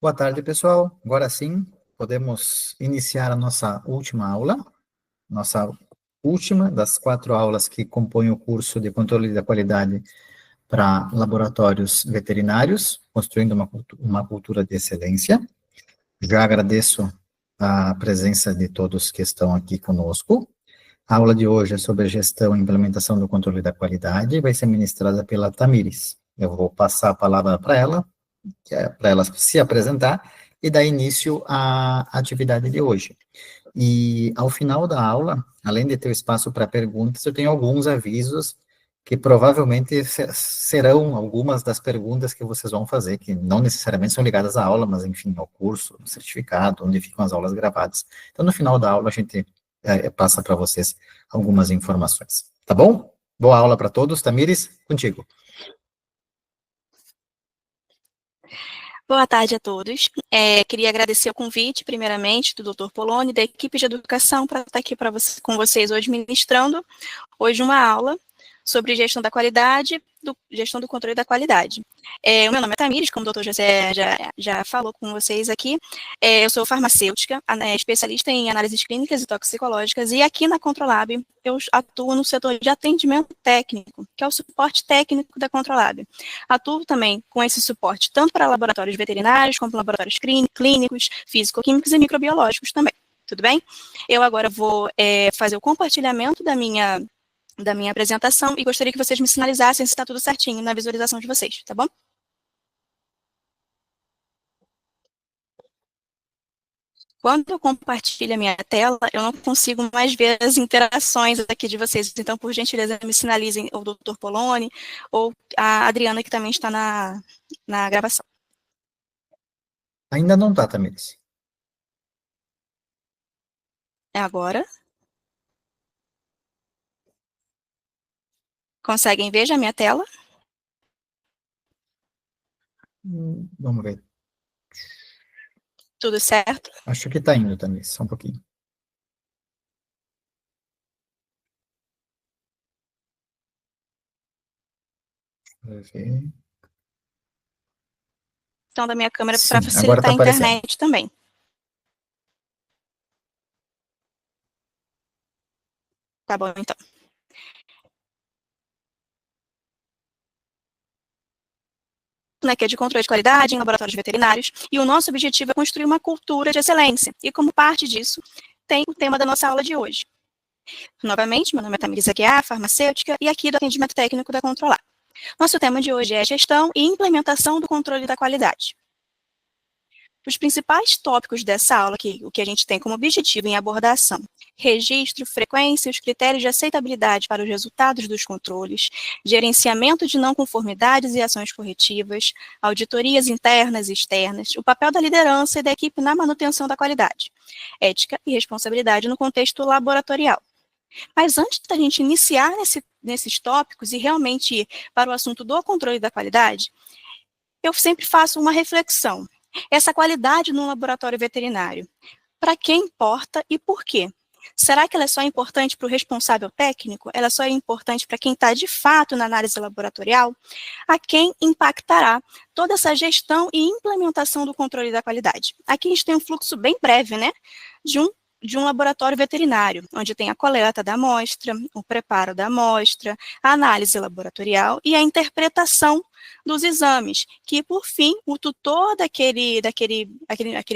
Boa tarde, pessoal. Agora sim, podemos iniciar a nossa última aula, nossa última das 4 aulas que compõem o curso de controle da qualidade para laboratórios veterinários, construindo uma cultura de excelência. Já agradeço a presença de todos que estão aqui conosco. A aula de hoje é sobre a gestão e implementação do controle da qualidade e vai ser ministrada pela Tamires. Eu vou passar a palavra para ela se apresentar e dar início à atividade de hoje. E ao final da aula, além de ter o espaço para perguntas, eu tenho alguns avisos que provavelmente serão algumas das perguntas que vocês vão fazer, que não necessariamente são ligadas à aula, mas enfim, ao curso, ao certificado, onde ficam as aulas gravadas. Então, no final da aula, a gente passa para vocês algumas informações. Tá bom? Boa aula para todos. Tamires, contigo. Boa tarde a todos. Queria agradecer o convite, primeiramente, do Dr. Poloni, da equipe de educação, para estar aqui com vocês hoje ministrando uma aula sobre gestão da qualidade, gestão do controle da qualidade. O meu nome é Tamires, como o doutor José já falou com vocês aqui. Eu sou farmacêutica, especialista em análises clínicas e toxicológicas, e aqui na Controlab eu atuo no setor de atendimento técnico, que é o suporte técnico da Controlab. Atuo também com esse suporte tanto para laboratórios veterinários, como laboratórios clínicos, físico-químicos e microbiológicos também. Tudo bem? Eu agora vou fazer o compartilhamento da minha apresentação e gostaria que vocês me sinalizassem se está tudo certinho na visualização de vocês, tá bom? Quando eu compartilho a minha tela, eu não consigo mais ver as interações aqui de vocês, então, por gentileza, me sinalizem o Dr. Poloni ou a Adriana, que também está na gravação. Ainda não está, Tamires. É agora. Conseguem ver já a minha tela? Vamos ver. Tudo certo? Acho que está indo, Tamires, só um pouquinho. Então, da minha câmera Sim, para agora facilitar está a aparecendo. internet também. Tá bom, então. Que é de controle de qualidade em laboratórios veterinários, e o nosso objetivo é construir uma cultura de excelência, e como parte disso, tem o tema da nossa aula de hoje. Novamente, meu nome é Tamires Aguiar, farmacêutica, e aqui do atendimento técnico da Controlar. Nosso tema de hoje é gestão e implementação do controle da qualidade. Os principais tópicos dessa aula, o que a gente tem como objetivo em abordar são registro, frequência e os critérios de aceitabilidade para os resultados dos controles, gerenciamento de não conformidades e ações corretivas, auditorias internas e externas, o papel da liderança e da equipe na manutenção da qualidade, ética e responsabilidade no contexto laboratorial. Mas antes da gente iniciar nesses tópicos e realmente ir para o assunto do controle da qualidade, eu sempre faço uma reflexão. Essa qualidade no laboratório veterinário, para quem importa e por quê? Será que ela é só importante para o responsável técnico? Ela só é importante para quem está de fato na análise laboratorial? A quem impactará toda essa gestão e implementação do controle da qualidade? Aqui a gente tem um fluxo bem breve, né? De um laboratório veterinário, onde tem a coleta da amostra, o preparo da amostra, a análise laboratorial e a interpretação dos exames, que, por fim, o tutor daquele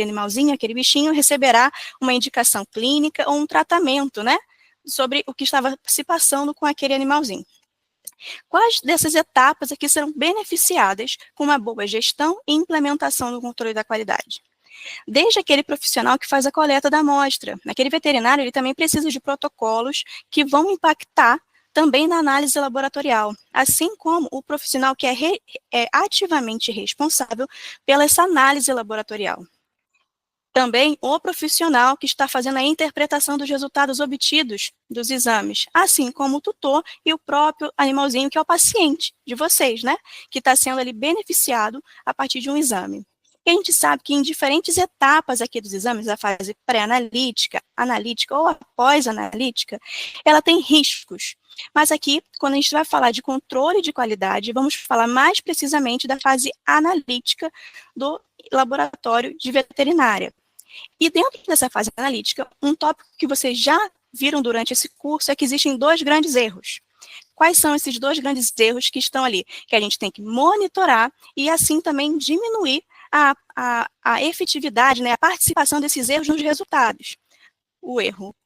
animalzinho, aquele bichinho, receberá uma indicação clínica ou um tratamento, né, sobre o que estava se passando com aquele animalzinho. Quais dessas etapas aqui serão beneficiadas com uma boa gestão e implementação do controle da qualidade? Desde aquele profissional que faz a coleta da amostra. Aquele veterinário, ele também precisa de protocolos que vão impactar também na análise laboratorial, assim como o profissional que é ativamente responsável pela essa análise laboratorial. Também o profissional que está fazendo a interpretação dos resultados obtidos dos exames, assim como o tutor e o próprio animalzinho, que é o paciente de vocês, né? Que está sendo ali beneficiado a partir de um exame. E a gente sabe que em diferentes etapas aqui dos exames, a fase pré-analítica, analítica ou após-analítica, ela tem riscos. Mas aqui, quando a gente vai falar de controle de qualidade, vamos falar mais precisamente da fase analítica do laboratório de veterinária. E dentro dessa fase analítica, um tópico que vocês já viram durante esse curso é que existem 2 grandes erros. Quais são esses 2 grandes erros que estão ali? Que a gente tem que monitorar e assim também diminuir a efetividade, né, a participação desses erros nos resultados. O erro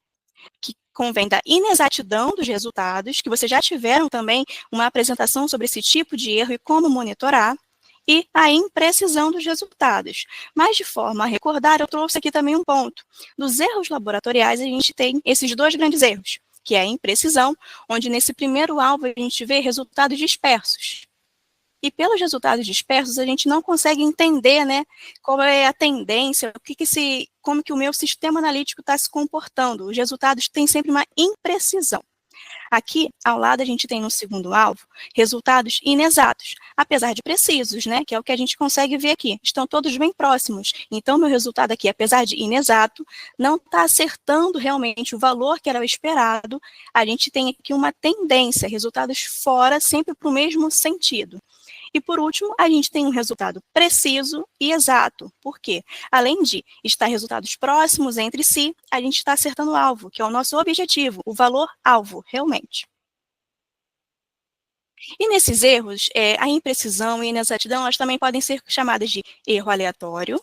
que convém da inexatidão dos resultados, que vocês já tiveram também uma apresentação sobre esse tipo de erro e como monitorar, e a imprecisão dos resultados. Mas, de forma a recordar, eu trouxe aqui também um ponto. Dos erros laboratoriais, a gente tem esses 2 grandes erros, que é a imprecisão, onde nesse primeiro alvo a gente vê resultados dispersos. E pelos resultados dispersos, a gente não consegue entender, né, qual é a tendência, como que o meu sistema analítico está se comportando. Os resultados têm sempre uma imprecisão. Aqui, ao lado, a gente tem no segundo alvo, resultados inexatos, apesar de precisos, né, que é o que a gente consegue ver aqui. Estão todos bem próximos. Então, meu resultado aqui, apesar de inexato, não está acertando realmente o valor que era o esperado. A gente tem aqui uma tendência, resultados fora, sempre para o mesmo sentido. E, por último, a gente tem um resultado preciso e exato. Por quê? Além de estar resultados próximos entre si, a gente está acertando o alvo, que é o nosso objetivo, o valor-alvo, realmente. E nesses erros, a imprecisão e a inexatidão, elas também podem ser chamadas de erro aleatório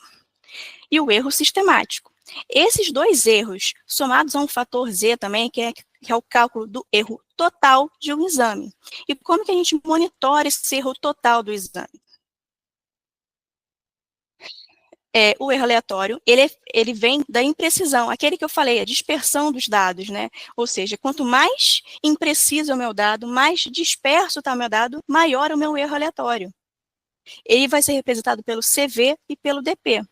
e o erro sistemático. Esses 2 erros, somados a um fator Z também, que é o cálculo do erro total de um exame. E como que a gente monitora esse erro total do exame? O erro aleatório, ele vem da imprecisão, aquele que eu falei, a dispersão dos dados, né? Ou seja, quanto mais impreciso é o meu dado, mais disperso está o meu dado, maior é o meu erro aleatório. Ele vai ser representado pelo CV e pelo DP.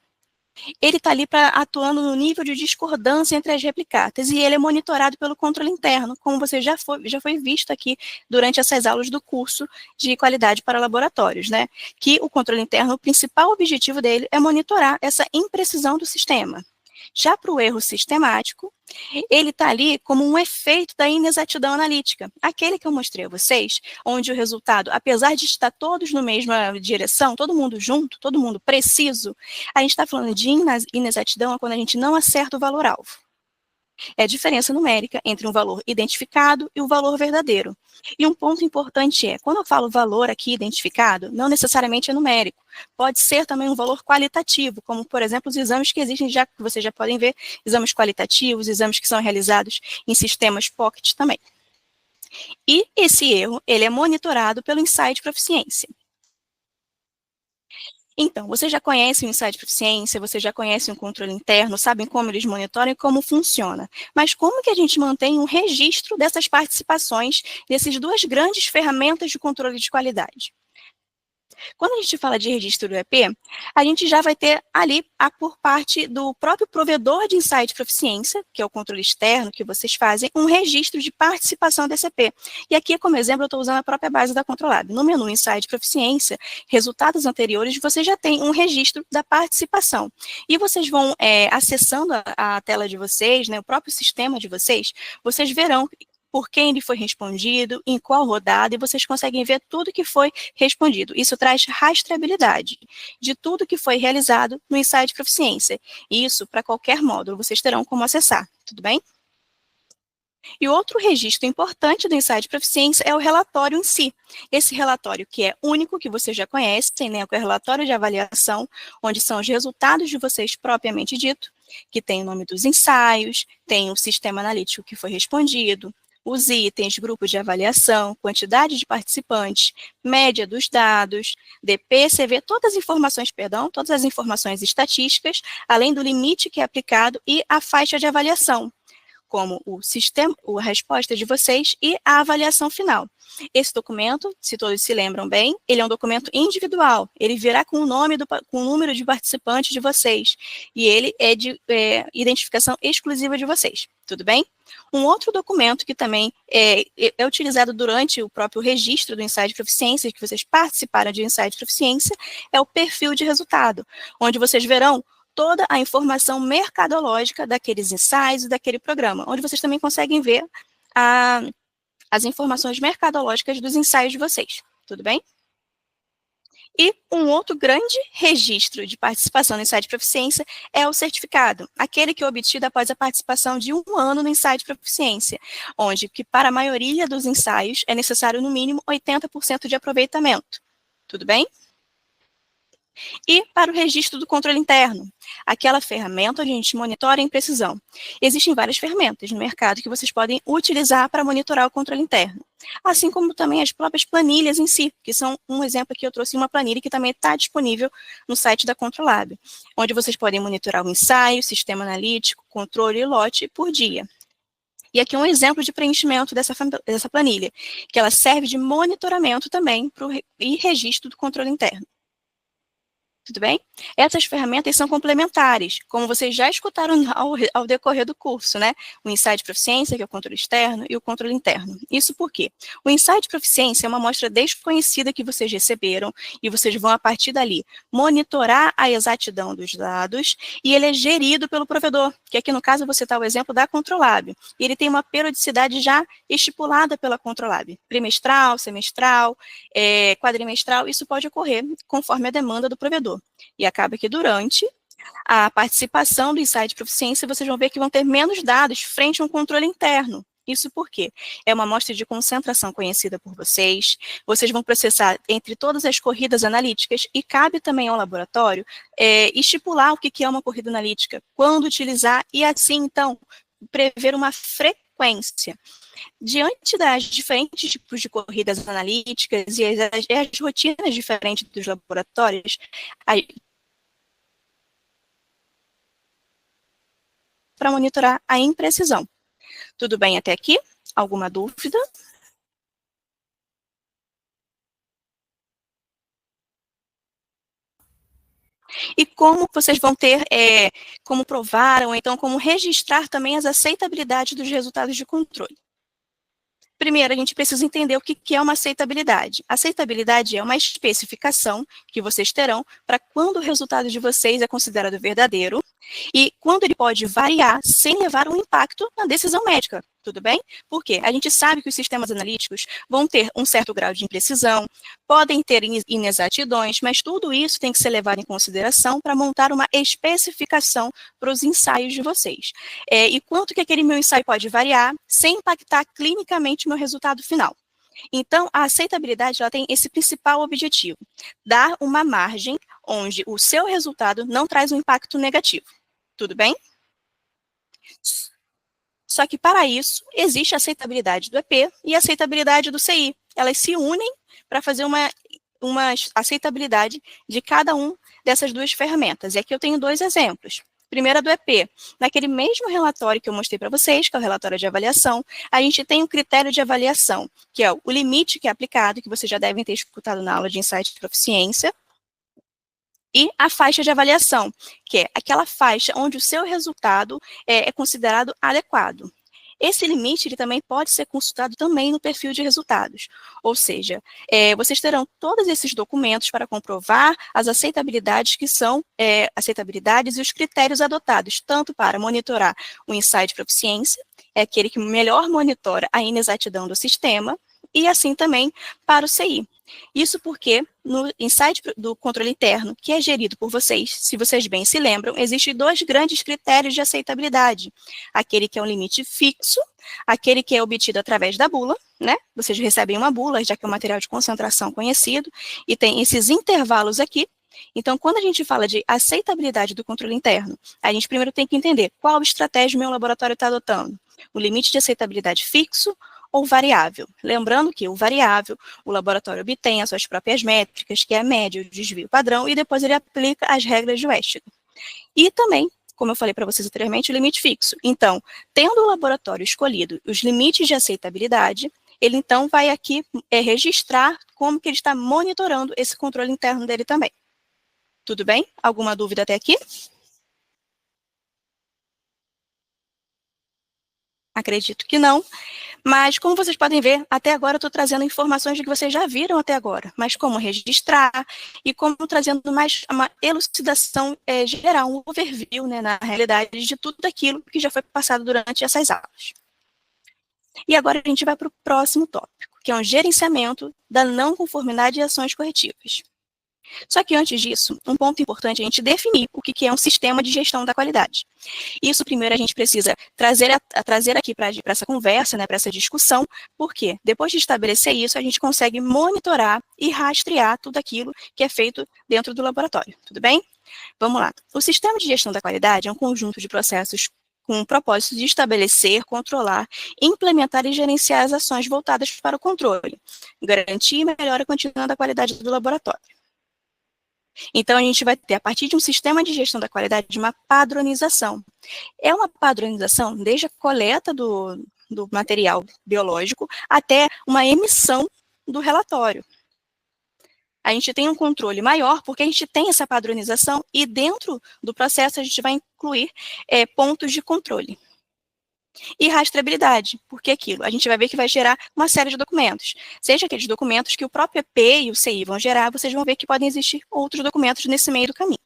Ele está ali atuando no nível de discordância entre as replicatas, e ele é monitorado pelo controle interno, como você já foi visto aqui durante essas aulas do curso de qualidade para laboratórios, né? Que o controle interno, o principal objetivo dele é monitorar essa imprecisão do sistema. Já para o erro sistemático, ele está ali como um efeito da inexatidão analítica, aquele que eu mostrei a vocês, onde o resultado, apesar de estar todos na mesma direção, todo mundo junto, todo mundo preciso, a gente está falando de inexatidão quando a gente não acerta o valor-alvo. É a diferença numérica entre um valor identificado e o valor verdadeiro. E um ponto importante é, quando eu falo valor aqui identificado, não necessariamente é numérico. Pode ser também um valor qualitativo, como, por exemplo, os exames que existem, já que vocês já podem ver, exames qualitativos, exames que são realizados em sistemas POCT também. E esse erro, ele é monitorado pelo Insight Proficiência. Então, você já conhece o Insight Proficiência, você já conhece o controle interno, sabem como eles monitoram e como funciona. Mas como que a gente mantém um registro dessas participações, dessas 2 grandes ferramentas de controle de qualidade? Quando a gente fala de registro do EP, a gente já vai ter ali, por parte do próprio provedor de Insight Proficiência, que é o controle externo que vocês fazem, um registro de participação desse EP. E aqui, como exemplo, eu estou usando a própria base da controlada. No menu Insight Proficiência, resultados anteriores, você já tem um registro da participação. E vocês vão acessando a tela de vocês, né, o próprio sistema de vocês verão por quem ele foi respondido, em qual rodada, e vocês conseguem ver tudo que foi respondido. Isso traz rastreabilidade de tudo que foi realizado no Insight Proficiência. E isso, para qualquer módulo, vocês terão como acessar, tudo bem? E outro registro importante do Insight Proficiência é o relatório em si. Esse relatório que é único, que vocês já conhecem, né, que é o relatório de avaliação, onde são os resultados de vocês propriamente dito, que tem o nome dos ensaios, tem o sistema analítico que foi respondido, os itens, grupos de avaliação, quantidade de participantes, média dos dados, DP, CV, todas as informações estatísticas, além do limite que é aplicado e a faixa de avaliação. como o sistema, a resposta de vocês e a avaliação final. Esse documento, se todos se lembram bem, ele é um documento individual, ele virá com com o número de participantes de vocês, e ele é de identificação exclusiva de vocês, tudo bem? Um outro documento que também é utilizado durante o próprio registro do Insight Proficiência, que vocês participaram de Insight Proficiência, é o perfil de resultado, onde vocês verão toda a informação mercadológica daqueles ensaios e daquele programa, onde vocês também conseguem ver as informações mercadológicas dos ensaios de vocês, tudo bem? E um outro grande registro de participação no Insight Proficiência é o certificado, aquele que é obtido após a participação de 1 ano no Insight Proficiência, onde que para a maioria dos ensaios é necessário no mínimo 80% de aproveitamento, tudo bem? E para o registro do controle interno, aquela ferramenta onde a gente monitora a imprecisão. Existem várias ferramentas no mercado que vocês podem utilizar para monitorar o controle interno, assim como também as próprias planilhas em si, que são um exemplo aqui, eu trouxe uma planilha que também está disponível no site da Controlab, onde vocês podem monitorar o ensaio, sistema analítico, controle e lote por dia. E aqui um exemplo de preenchimento dessa planilha, que ela serve de monitoramento também e registro do controle interno. Tudo bem? Essas ferramentas são complementares, como vocês já escutaram ao decorrer do curso, né? O Insight Proficiência, que é o controle externo, e o controle interno. Isso por quê? O Insight Proficiência é uma amostra desconhecida que vocês receberam, e vocês vão, a partir dali, monitorar a exatidão dos dados, e ele é gerido pelo provedor, que aqui no caso eu vou citar o exemplo da Controlab. E ele tem uma periodicidade já estipulada pela Controlab, trimestral, semestral, quadrimestral, isso pode ocorrer conforme a demanda do provedor. E acaba que durante a participação do Insight Proficiência, vocês vão ver que vão ter menos dados frente a um controle interno. Isso porque é uma amostra de concentração conhecida por vocês, vocês vão processar entre todas as corridas analíticas e cabe também ao laboratório estipular o que é uma corrida analítica, quando utilizar e assim, então, prever uma frequência. Diante das diferentes tipos de corridas analíticas e as rotinas diferentes dos laboratórios, para monitorar a imprecisão. Tudo bem até aqui? Alguma dúvida? E como vocês vão ter, como provar, ou então como registrar também as aceitabilidades dos resultados de controle. Primeiro, a gente precisa entender o que é uma aceitabilidade. Aceitabilidade é uma especificação que vocês terão para quando o resultado de vocês é considerado verdadeiro e quando ele pode variar sem levar um impacto na decisão médica. Tudo bem? Porque a gente sabe que os sistemas analíticos vão ter um certo grau de imprecisão, podem ter inexatidões, mas tudo isso tem que ser levado em consideração para montar uma especificação para os ensaios de vocês. E quanto que aquele meu ensaio pode variar sem impactar clinicamente o meu resultado final. Então, a aceitabilidade ela tem esse principal objetivo, dar uma margem onde o seu resultado não traz um impacto negativo. Tudo bem? Só que, para isso, existe a aceitabilidade do EP e a aceitabilidade do CI. Elas se unem para fazer uma aceitabilidade de cada um dessas duas ferramentas. E aqui eu tenho 2 exemplos. Primeiro, a do EP. Naquele mesmo relatório que eu mostrei para vocês, que é o relatório de avaliação, a gente tem um critério de avaliação, que é o limite que é aplicado, que vocês já devem ter escutado na aula de Insight de Proficiência, e a faixa de avaliação, que é aquela faixa onde o seu resultado é considerado adequado. Esse limite ele também pode ser consultado também no perfil de resultados, ou seja, vocês terão todos esses documentos para comprovar as aceitabilidades que são aceitabilidades e os critérios adotados, tanto para monitorar o Insight Proficiência, é aquele que melhor monitora a inexatidão do sistema, e assim também para o CI. Isso porque no Insight do controle interno, que é gerido por vocês, se vocês bem se lembram, existem 2 grandes critérios de aceitabilidade. Aquele que é um limite fixo, aquele que é obtido através da bula, né? Vocês recebem uma bula, já que é um material de concentração conhecido, e tem esses intervalos aqui. Então, quando a gente fala de aceitabilidade do controle interno, a gente primeiro tem que entender qual estratégia o meu laboratório está adotando. O limite de aceitabilidade fixo ou variável. Lembrando que o variável, o laboratório obtém as suas próprias métricas, que é a média, o desvio padrão, e depois ele aplica as regras de Westphal. E também como eu falei para vocês anteriormente, o limite fixo. Então, tendo o laboratório escolhido os limites de aceitabilidade, ele então vai aqui registrar como que ele está monitorando esse controle interno dele também. Tudo bem? Alguma dúvida até aqui? Acredito que não, mas como vocês podem ver, até agora eu estou trazendo informações de que vocês já viram até agora, mas como registrar e como trazendo mais uma elucidação geral, um overview, né, na realidade, de tudo aquilo que já foi passado durante essas aulas. E agora a gente vai para o próximo tópico, que é o gerenciamento da não conformidade e ações corretivas. Só que antes disso, um ponto importante é a gente definir o que é um sistema de gestão da qualidade. Isso primeiro a gente precisa trazer aqui para essa conversa, né, para essa discussão, porque depois de estabelecer isso, a gente consegue monitorar e rastrear tudo aquilo que é feito dentro do laboratório, tudo bem? Vamos lá. O sistema de gestão da qualidade é um conjunto de processos com o propósito de estabelecer, controlar, implementar e gerenciar as ações voltadas para o controle, garantir e melhorar a contínua da qualidade do laboratório. Então, a gente vai ter, a partir de um sistema de gestão da qualidade, uma padronização. É uma padronização desde a coleta do material biológico até uma emissão do relatório. A gente tem um controle maior porque a gente tem essa padronização e dentro do processo a gente vai incluir pontos de controle. E rastreabilidade, porque aquilo, a gente vai ver que vai gerar uma série de documentos. Seja aqueles documentos que o próprio EP e o CI vão gerar, vocês vão ver que podem existir outros documentos nesse meio do caminho.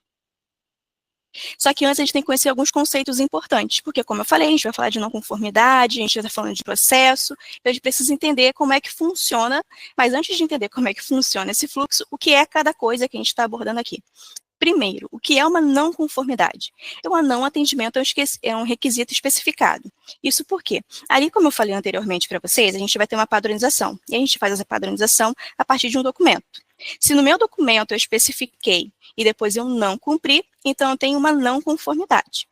Só que antes a gente tem que conhecer alguns conceitos importantes, porque como eu falei, a gente vai falar de não conformidade, a gente está falando de processo, então a gente precisa entender como é que funciona, mas antes de entender como é que funciona esse fluxo, o que é cada coisa que a gente está abordando aqui. Primeiro, o que é uma não conformidade? Um não atendimento é um requisito especificado. Isso porque, ali como eu falei anteriormente para vocês, a gente vai ter uma padronização, e a gente faz essa padronização a partir de um documento. Se no meu documento eu especifiquei e depois eu não cumpri, então eu tenho uma não conformidade.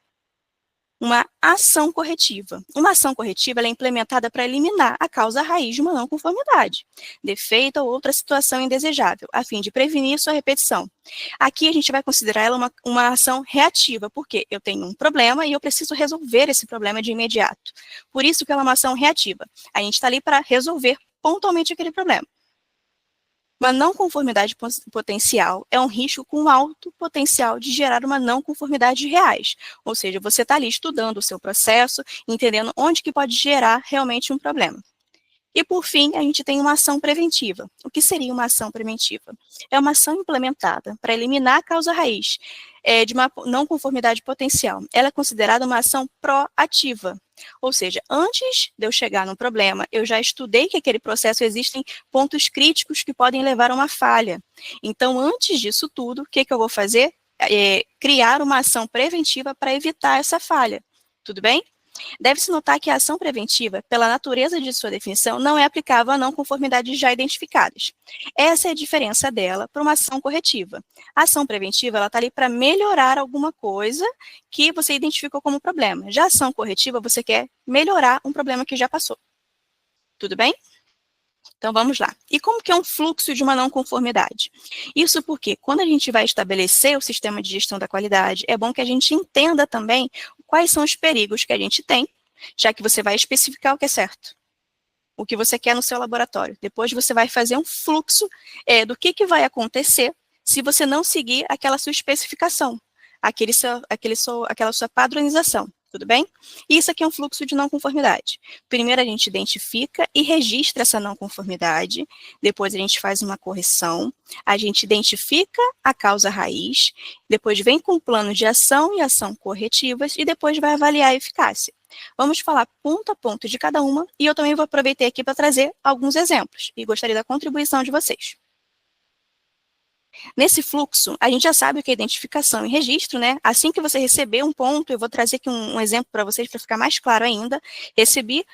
Uma ação corretiva. Uma ação corretiva é implementada para eliminar a causa raiz de uma não conformidade, defeito ou outra situação indesejável, a fim de prevenir sua repetição. Aqui a gente vai considerar ela uma ação reativa, porque eu tenho um problema e eu preciso resolver esse problema de imediato. Por isso que ela é uma ação reativa. A gente está ali para resolver pontualmente aquele problema. Uma não conformidade potencial é um risco com alto potencial de gerar uma não conformidade reais. Ou seja, você está ali estudando o seu processo, entendendo onde que pode gerar realmente um problema. E, por fim, a gente tem uma ação preventiva. O que seria uma ação preventiva? É uma ação implementada para eliminar a causa raiz de uma não conformidade potencial. Ela é considerada uma ação proativa. Ou seja, antes de eu chegar no problema, eu já estudei que aquele processo existem pontos críticos que podem levar a uma falha. Então, antes disso tudo, o que eu vou fazer? Criar uma ação preventiva para evitar essa falha. Tudo bem? Deve-se notar que a ação preventiva, pela natureza de sua definição, não é aplicável a não conformidades já identificadas. Essa é a diferença dela para uma ação corretiva. A ação preventiva está ali para melhorar alguma coisa que você identificou como problema. Já a ação corretiva, você quer melhorar um problema que já passou. Tudo bem? Então, vamos lá. E como que é um fluxo de uma não conformidade? Isso porque, quando a gente vai estabelecer o sistema de gestão da qualidade, é bom que a gente entenda também quais são os perigos que a gente tem, já que você vai especificar o que é certo, o que você quer no seu laboratório. Depois você vai fazer um fluxo do que vai acontecer se você não seguir aquela sua especificação, aquela sua padronização. Tudo bem? Isso aqui é um fluxo de não conformidade. Primeiro a gente identifica e registra essa não conformidade, depois a gente faz uma correção, a gente identifica a causa raiz, depois vem com o plano de ação e ação corretivas e depois vai avaliar a eficácia. Vamos falar ponto a ponto de cada uma e eu também vou aproveitar aqui para trazer alguns exemplos e gostaria da contribuição de vocês. Nesse fluxo, a gente já sabe o que é identificação e registro, né? Assim que você receber um ponto, eu vou trazer aqui um exemplo para vocês para ficar mais claro ainda. Recebi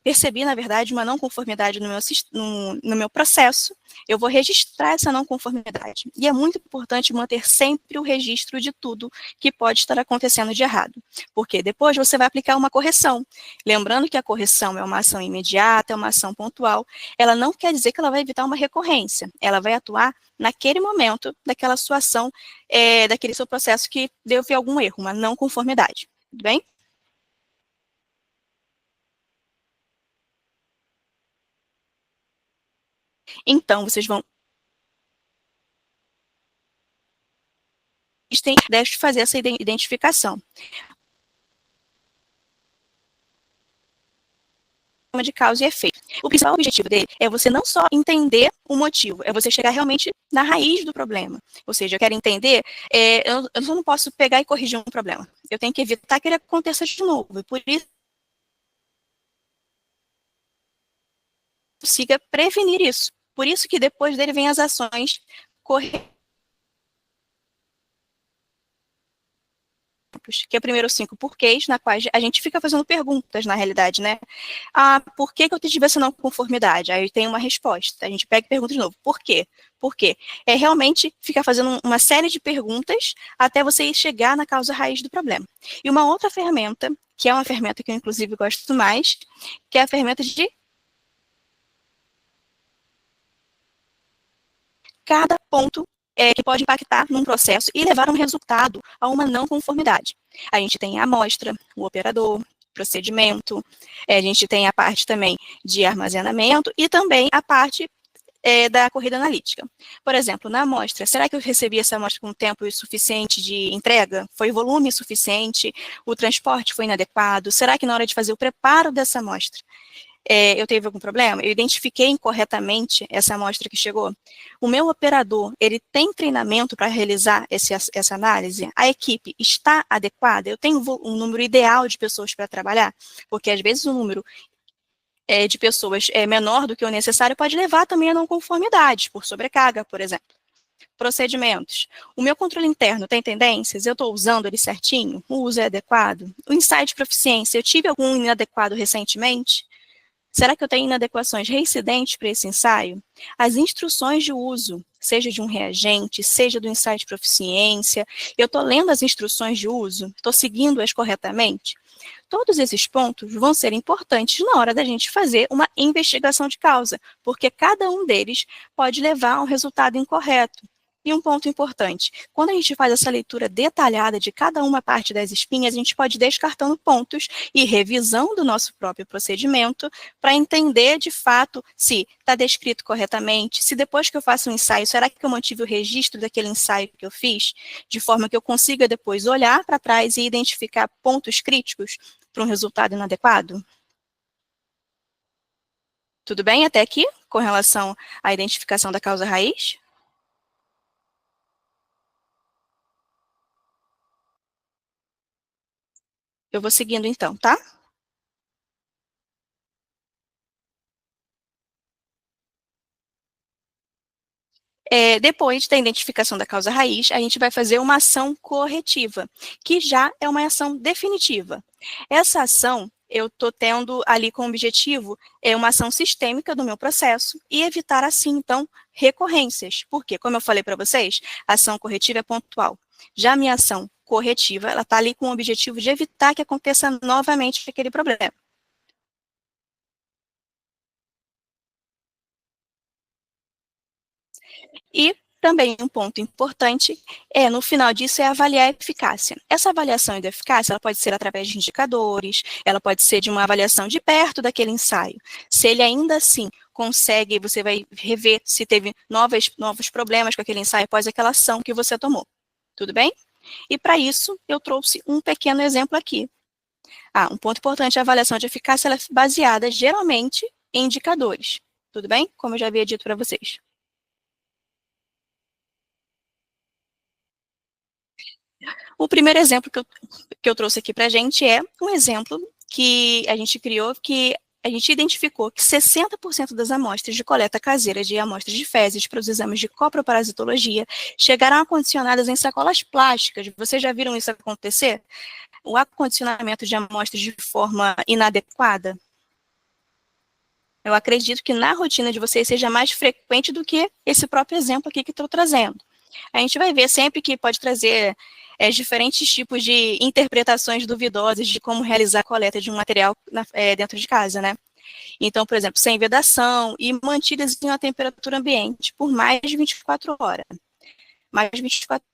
percebi, na verdade, uma não conformidade no meu processo, eu vou registrar essa não conformidade. E é muito importante manter sempre o registro de tudo que pode estar acontecendo de errado, porque depois você vai aplicar uma correção. Lembrando que a correção é uma ação imediata, é uma ação pontual, ela não quer dizer que ela vai evitar uma recorrência, ela vai atuar naquele momento daquela sua ação, daquele seu processo que deu algum erro, uma não conformidade. Tudo bem? Então, vocês vão deve fazer essa identificação. De causa e efeito. O principal objetivo dele é você não só entender o motivo, é você chegar realmente na raiz do problema. Ou seja, eu quero entender, eu não posso pegar e corrigir um problema. Eu tenho que evitar que ele aconteça de novo. E por isso, consiga prevenir isso. Por isso que depois dele vem as ações corretivas, que é o primeiro 5 porquês, na qual a gente fica fazendo perguntas, na realidade, né? Por que eu tive essa não conformidade? Aí tem uma resposta. A gente pega e pergunta de novo, por quê? Por quê? É realmente ficar fazendo uma série de perguntas até você chegar na causa raiz do problema. E uma outra ferramenta, que é uma ferramenta que eu, inclusive, gosto mais, que é a ferramenta de cada ponto que pode impactar num processo e levar a um resultado, a uma não conformidade. A gente tem a amostra, o operador, procedimento, a gente tem a parte também de armazenamento e também a parte da corrida analítica. Por exemplo, na amostra, será que eu recebi essa amostra com tempo suficiente de entrega? Foi volume suficiente? O transporte foi inadequado? Será que na hora de fazer o preparo dessa amostra, eu teve algum problema? Eu identifiquei incorretamente essa amostra que chegou? O meu operador, ele tem treinamento para realizar essa análise? A equipe está adequada? Eu tenho um número ideal de pessoas para trabalhar? Porque às vezes o número de pessoas menor do que o necessário pode levar também a não conformidade, por sobrecarga, por exemplo. Procedimentos. O meu controle interno tem tendências? Eu estou usando ele certinho? O uso é adequado? O insight de proficiência, eu tive algum inadequado recentemente? Será que eu tenho inadequações reincidentes para esse ensaio? As instruções de uso, seja de um reagente, seja do insight de proficiência, eu estou lendo as instruções de uso? Estou seguindo-as corretamente? Todos esses pontos vão ser importantes na hora da gente fazer uma investigação de causa, porque cada um deles pode levar a um resultado incorreto. E um ponto importante, quando a gente faz essa leitura detalhada de cada uma parte das espinhas, a gente pode ir descartando pontos e revisando o nosso próprio procedimento para entender de fato se está descrito corretamente, se depois que eu faço um ensaio, será que eu mantive o registro daquele ensaio que eu fiz, de forma que eu consiga depois olhar para trás e identificar pontos críticos para um resultado inadequado? Tudo bem até aqui com relação à identificação da causa raiz? Eu vou seguindo então, tá? Depois da identificação da causa raiz, a gente vai fazer uma ação corretiva, que já é uma ação definitiva. Essa ação, eu estou tendo ali como objetivo uma ação sistêmica do meu processo e evitar, assim, então, recorrências. Porque, como eu falei para vocês, a ação corretiva é pontual. Já a minha ação corretiva, ela está ali com o objetivo de evitar que aconteça novamente aquele problema. E também um ponto importante no final disso, é avaliar a eficácia. Essa avaliação de eficácia, ela pode ser através de indicadores, ela pode ser de uma avaliação de perto daquele ensaio. Se ele ainda assim consegue, você vai rever se teve novos problemas com aquele ensaio após aquela ação que você tomou. Tudo bem? E para isso, eu trouxe um pequeno exemplo aqui. Um ponto importante, a avaliação de eficácia ela é baseada geralmente em indicadores. Tudo bem? Como eu já havia dito para vocês. O primeiro exemplo que eu trouxe aqui para a gente é um exemplo que a gente criou, que a gente identificou que 60% das amostras de coleta caseira de amostras de fezes para os exames de coproparasitologia chegaram acondicionadas em sacolas plásticas. Vocês já viram isso acontecer? o acondicionamento de amostras de forma inadequada? Eu acredito que na rotina de vocês seja mais frequente do que esse próprio exemplo aqui que estou trazendo. A gente vai ver sempre que pode trazer diferentes tipos de interpretações duvidosas de como realizar a coleta de um material dentro de casa, né? Então, por exemplo, sem vedação e mantidas em uma temperatura ambiente por mais de 24 horas. Mais de 24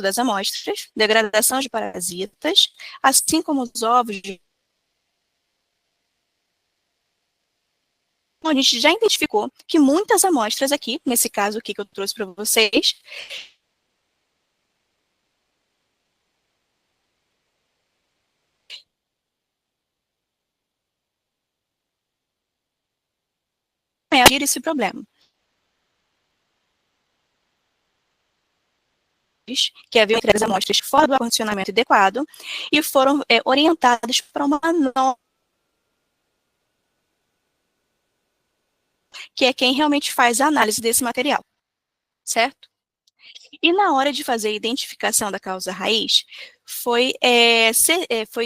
das amostras, degradação de parasitas, assim como os ovos de... A gente já identificou que muitas amostras aqui, nesse caso aqui que eu trouxe para vocês, agir esse problema. Que haviam entregue as amostras fora do acondicionamento adequado e foram orientadas para uma nova, que é quem realmente faz a análise desse material, certo? E na hora de fazer a identificação da causa raiz, foi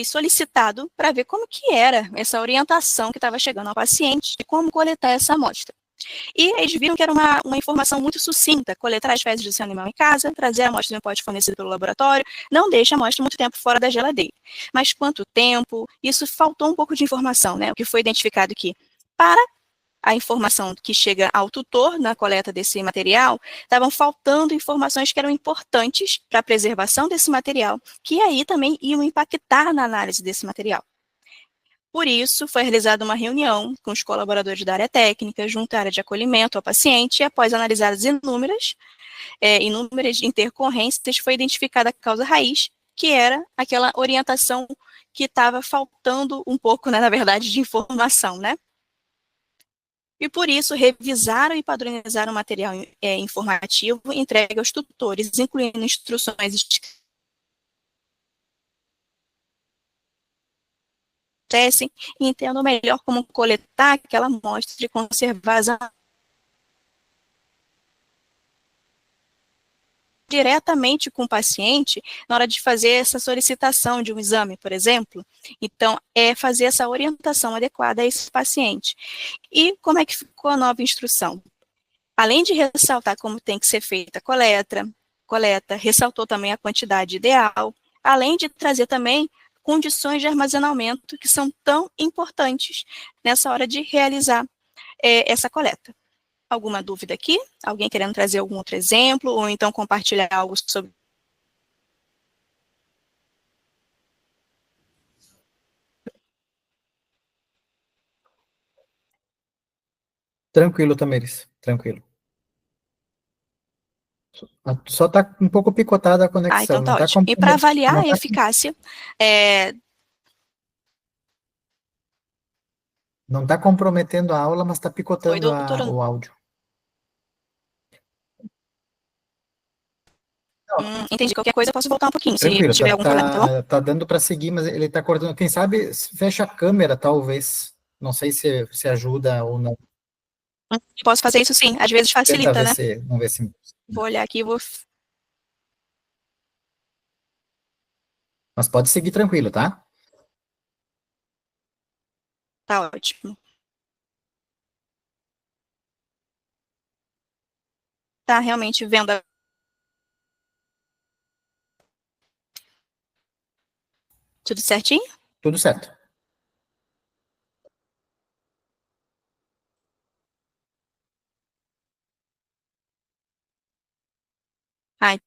solicitado para ver como que era essa orientação que estava chegando ao paciente de como coletar essa amostra. E eles viram que era uma informação muito sucinta: coletar as fezes desse animal em casa, trazer a amostra em um pote fornecido pelo laboratório, não deixe a amostra muito tempo fora da geladeira. Mas quanto tempo? Isso faltou um pouco de informação, né? O que foi identificado aqui. Para a informação que chega ao tutor na coleta desse material, estavam faltando informações que eram importantes para a preservação desse material, que aí também iam impactar na análise desse material. Por isso, foi realizada uma reunião com os colaboradores da área técnica, junto à área de acolhimento ao paciente, e após analisadas inúmeras intercorrências, foi identificada a causa raiz, que era aquela orientação que estava faltando um pouco, né, na verdade, de informação, né? E por isso, revisaram e padronizaram o material informativo entregue aos tutores, incluindo instruções e entendam melhor como coletar aquela amostra e conservar as diretamente com o paciente na hora de fazer essa solicitação de um exame, por exemplo. Então, é fazer essa orientação adequada a esse paciente. E como é que ficou a nova instrução? Além de ressaltar como tem que ser feita a coleta, ressaltou também a quantidade ideal, além de trazer também condições de armazenamento que são tão importantes nessa hora de realizar essa coleta. Alguma dúvida aqui? Alguém querendo trazer algum outro exemplo, ou então compartilhar algo sobre... Tranquilo, Tamires, tranquilo. Só está um pouco picotada a Então conexão, não tá está ótimo. E para avaliar não a tá, eficácia, não tá comprometendo a aula, mas está oi, picotando doutora, o áudio. Não, entendi. Qualquer coisa eu posso voltar um pouquinho, se tranquilo, tiver algum problema, tá bom? tá dando para seguir, mas ele está cortando. Quem sabe fecha a câmera, talvez. Não sei se ajuda ou não. Posso fazer isso sim, às vezes Tenta facilita, ver né? se, vamos ver se. Vou olhar aqui e vou... Mas pode seguir tranquilo, tá? Tá ótimo. Tá realmente vendo tudo certinho? Tudo certo. Ah,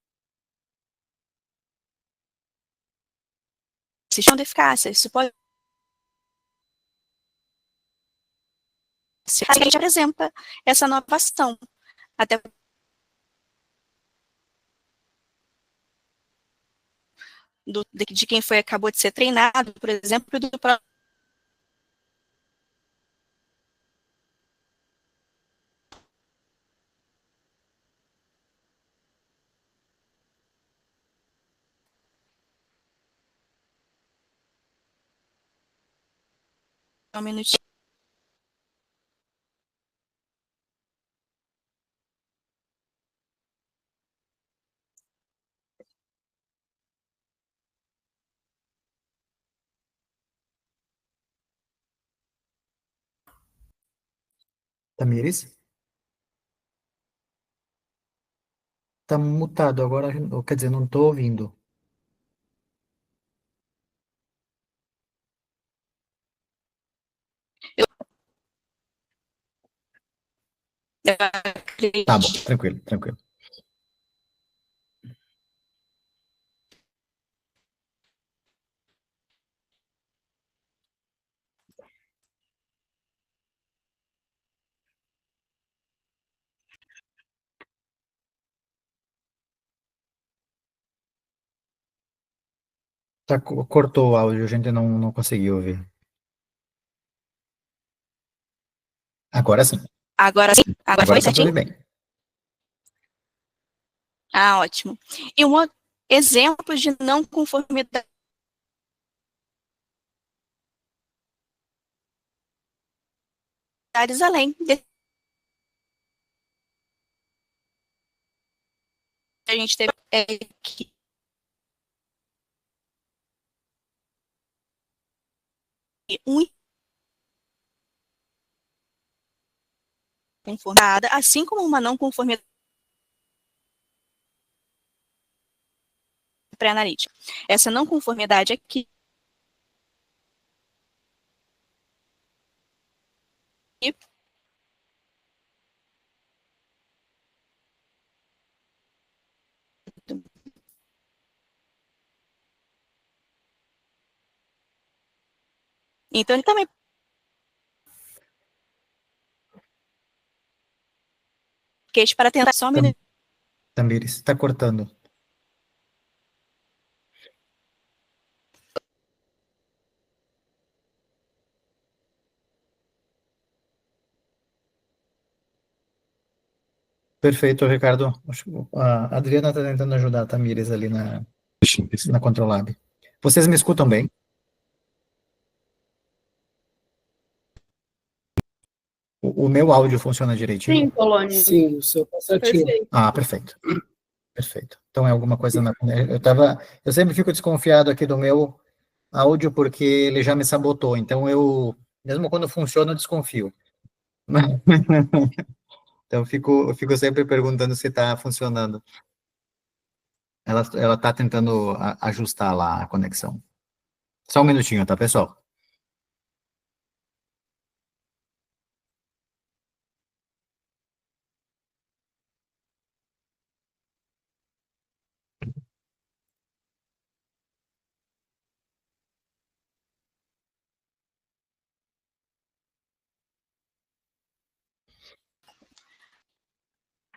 questão de eficácia, isso pode... A gente apresenta essa nova ação, até de quem acabou de ser treinado, por exemplo, e do próprio um minutinho. Tamires? Tá mutado agora, quer dizer, não tô ouvindo. Eu Tá bom, acredito. tranquilo, tranquilo. Tá, cortou o áudio, a gente não conseguiu ouvir. Agora sim, Agora sim? Agora agora foi dá para certinho? ouvir bem. Ah, ótimo. E um outro exemplo de não conformidades além de a gente teve que um conformada, assim como uma não conformidade pré-analítica. Essa não conformidade aqui então ele também queixa para tentar só um minuto. Tamires, está cortando. Perfeito, Ricardo. A Adriana está tentando ajudar a Tamires ali na Controlab. Vocês me escutam bem? O meu áudio funciona direitinho? Sim, Polônia. Sim, o seu tá certinho. Perfeito. Ah, perfeito. Perfeito. Então é alguma coisa eu sempre fico desconfiado aqui do meu áudio porque ele já me sabotou. Então mesmo quando funciona, eu desconfio. Então eu fico sempre perguntando se está funcionando. Ela está tentando ajustar lá a conexão. Só um minutinho, tá, pessoal?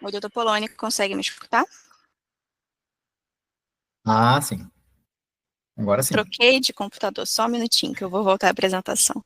O doutor Polônia consegue me escutar? Ah, sim. Agora sim. Troquei de computador, só um minutinho que eu vou voltar à apresentação.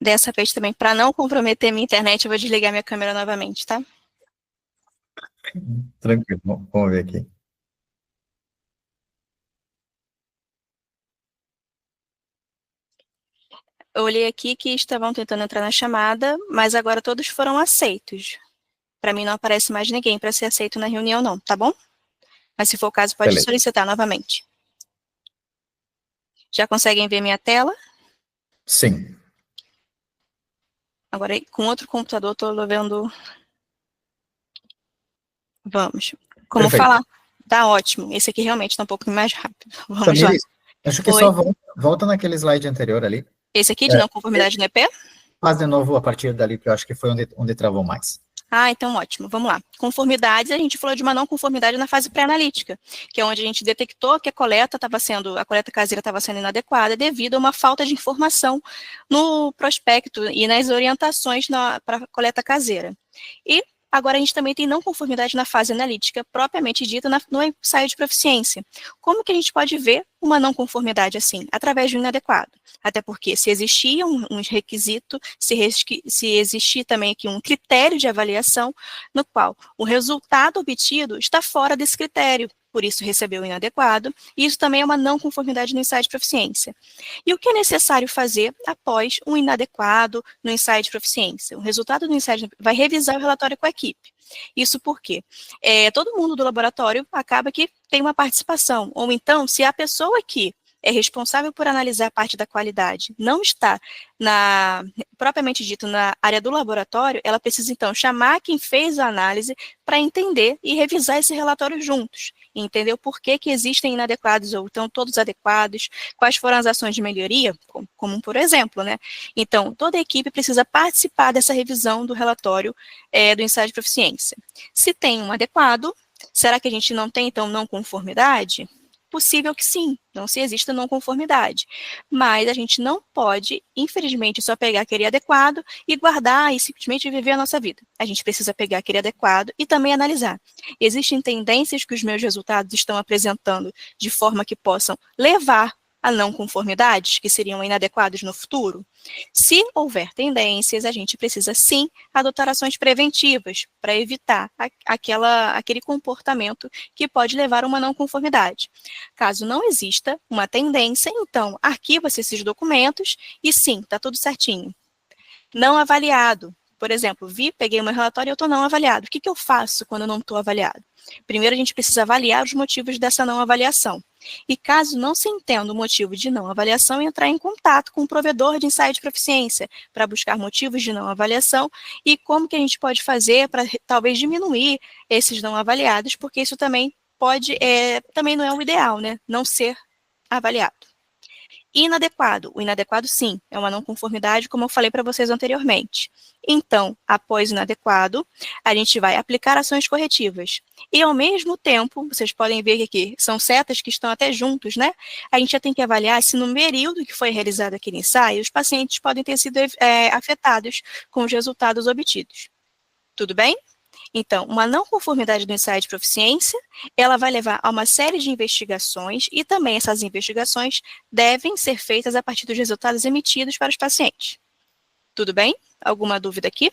Dessa vez também, para não comprometer minha internet, eu vou desligar minha câmera novamente, tá? Tranquilo. Vamos ver aqui. Eu olhei aqui que estavam tentando entrar na chamada, mas agora todos foram aceitos. Para mim não aparece mais ninguém para ser aceito na reunião, não, tá bom? Mas se for o caso, pode Beleza. solicitar novamente. Já conseguem ver minha tela? Sim. Agora, com outro computador, estou vendo... Vamos. Como Perfeito. falar? Tá ótimo. Esse aqui realmente está um pouco mais rápido. Vamos lá. Tamires, acho que Oi. só volta naquele slide anterior ali. Esse aqui de não conformidade no EP? Faz de novo a partir dali, que eu acho que foi onde travou mais. Então ótimo, vamos lá. Conformidades, a gente falou de uma não conformidade na fase pré-analítica, que é onde a gente detectou que a coleta caseira estava sendo inadequada devido a uma falta de informação no prospecto e nas orientações para a coleta caseira. E agora a gente também tem não conformidade na fase analítica, propriamente dita no ensaio de proficiência. Como que a gente pode ver uma não conformidade assim? Através de um inadequado. Até porque se existia um requisito, se existir também aqui um critério de avaliação, no qual o resultado obtido está fora desse critério, por isso recebeu o inadequado, e isso também é uma não conformidade no ensaio de proficiência. E o que é necessário fazer após um inadequado no ensaio de proficiência? O resultado do ensaio vai revisar o relatório com a equipe. Isso porque todo mundo do laboratório acaba que tem uma participação, ou então, se a pessoa que é responsável por analisar a parte da qualidade não está propriamente dito na área do laboratório, ela precisa então chamar quem fez a análise para entender e revisar esse relatório juntos, e entender o porquê que existem inadequados ou então todos adequados, quais foram as ações de melhoria, como por exemplo, né? Então, toda a equipe precisa participar dessa revisão do relatório do ensaio de proficiência. Se tem um adequado, será que a gente não tem então não conformidade? Possível que sim, não se exista não conformidade, mas a gente não pode, infelizmente, só pegar aquele adequado e guardar e simplesmente viver a nossa vida. A gente precisa pegar aquele adequado e também analisar. Existem tendências que os meus resultados estão apresentando de forma que possam levar a não conformidades, que seriam inadequados no futuro? Se houver tendências, a gente precisa sim adotar ações preventivas para evitar aquele comportamento que pode levar a uma não conformidade. Caso não exista uma tendência, então arquiva-se esses documentos e sim, está tudo certinho. Não avaliado. Por exemplo, peguei meu relatório e eu estou não avaliado. O que eu faço quando eu não estou avaliado? Primeiro, a gente precisa avaliar os motivos dessa não avaliação. E caso não se entenda o motivo de não avaliação, entrar em contato com o provedor de ensaio de proficiência para buscar motivos de não avaliação e como que a gente pode fazer para talvez diminuir esses não avaliados, porque isso também também não é o ideal, né? Não ser avaliado. Inadequado. O inadequado, sim, é uma não conformidade, como eu falei para vocês anteriormente. Então, após o inadequado, a gente vai aplicar ações corretivas. E, ao mesmo tempo, vocês podem ver que aqui são setas que estão até juntos, né? A gente já tem que avaliar se no período que foi realizado aquele ensaio, os pacientes podem ter sido afetados com os resultados obtidos. Tudo bem? Então, uma não conformidade do ensaio de proficiência, ela vai levar a uma série de investigações e também essas investigações devem ser feitas a partir dos resultados emitidos para os pacientes. Tudo bem? Alguma dúvida aqui?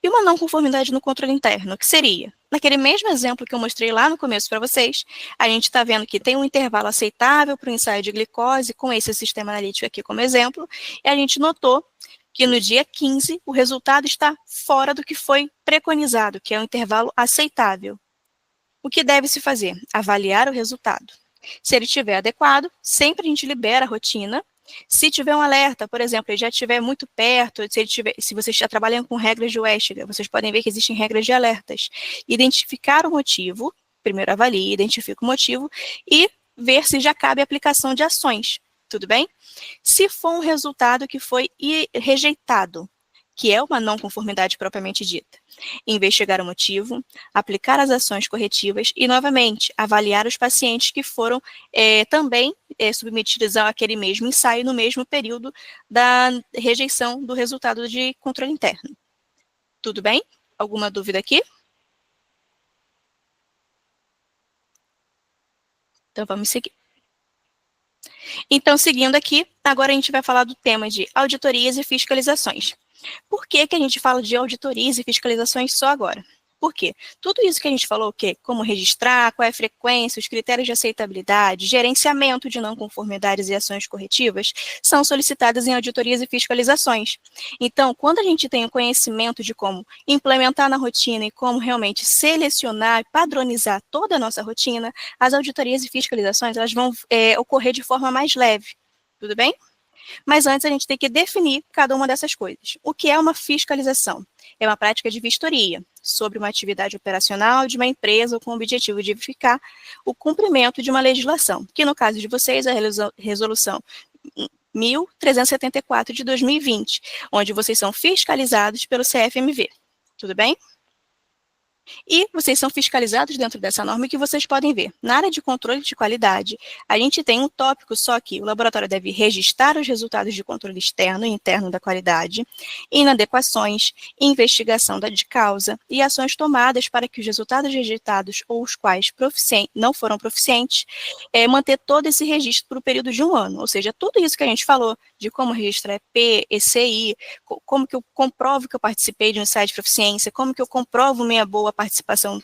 E uma não conformidade no controle interno, o que seria? Naquele mesmo exemplo que eu mostrei lá no começo para vocês, a gente está vendo que tem um intervalo aceitável para o ensaio de glicose, com esse sistema analítico aqui como exemplo, e a gente notou que no dia 15 o resultado está fora do que foi preconizado, que é um intervalo aceitável. O que deve se fazer? Avaliar o resultado. Se ele estiver adequado, sempre a gente libera a rotina. Se tiver um alerta, por exemplo, ele já estiver muito perto, se você está trabalhando com regras de Westiger, vocês podem ver que existem regras de alertas. Identificar o motivo, primeiro avalie, identifica o motivo e ver se já cabe a aplicação de ações. Tudo bem? Se for um resultado que foi rejeitado, que é uma não conformidade propriamente dita, investigar o motivo, aplicar as ações corretivas e, novamente, avaliar os pacientes que foram também submetidos àquele mesmo ensaio no mesmo período da rejeição do resultado de controle interno. Tudo bem? Alguma dúvida aqui? Então, vamos seguir. Então, seguindo aqui, agora a gente vai falar do tema de auditorias e fiscalizações. Por que a gente fala de auditorias e fiscalizações só agora? Por quê? Tudo isso que a gente falou, como registrar, qual é a frequência, os critérios de aceitabilidade, gerenciamento de não conformidades e ações corretivas, são solicitadas em auditorias e fiscalizações. Então, quando a gente tem o conhecimento de como implementar na rotina e como realmente selecionar e padronizar toda a nossa rotina, as auditorias e fiscalizações elas vão ocorrer de forma mais leve. Tudo bem? Mas antes a gente tem que definir cada uma dessas coisas. O que é uma fiscalização? É uma prática de vistoria sobre uma atividade operacional de uma empresa com o objetivo de verificar o cumprimento de uma legislação, que no caso de vocês, a resolução 1374 de 2020, onde vocês são fiscalizados pelo CFMV. Tudo bem? E vocês são fiscalizados dentro dessa norma que vocês podem ver. Na área de controle de qualidade, a gente tem um tópico só que o laboratório deve registrar os resultados de controle externo e interno da qualidade, inadequações, investigação de causa e ações tomadas para que os resultados rejeitados ou os quais não foram proficientes, manter todo esse registro por um período de 1 ano. Ou seja, tudo isso que a gente falou, de como registrar EP, ECI, como que eu comprovo que eu participei de um site de proficiência, como que eu comprovo minha boa participação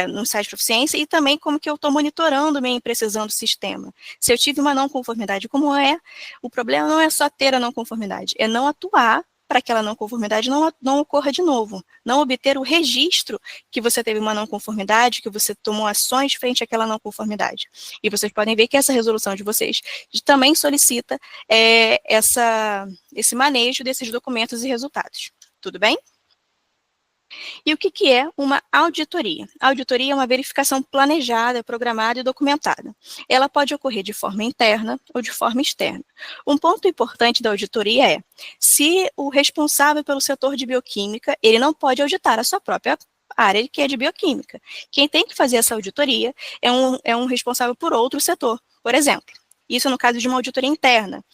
no site de proficiência e também como que eu estou monitorando minha imprecisão do sistema. Se eu tive uma não conformidade, como é, o problema não é só ter a não conformidade, é não atuar para que aquela não conformidade não ocorra de novo, não obter o registro que você teve uma não conformidade, que você tomou ações frente àquela não conformidade. E vocês podem ver que essa resolução de vocês também solicita esse manejo desses documentos e resultados. Tudo bem? E o que é uma auditoria? A auditoria é uma verificação planejada, programada e documentada. Ela pode ocorrer de forma interna ou de forma externa. Um ponto importante da auditoria é, se o responsável pelo setor de bioquímica, ele não pode auditar a sua própria área, que é de bioquímica. Quem tem que fazer essa auditoria é um responsável por outro setor, por exemplo. Isso no caso de uma auditoria interna,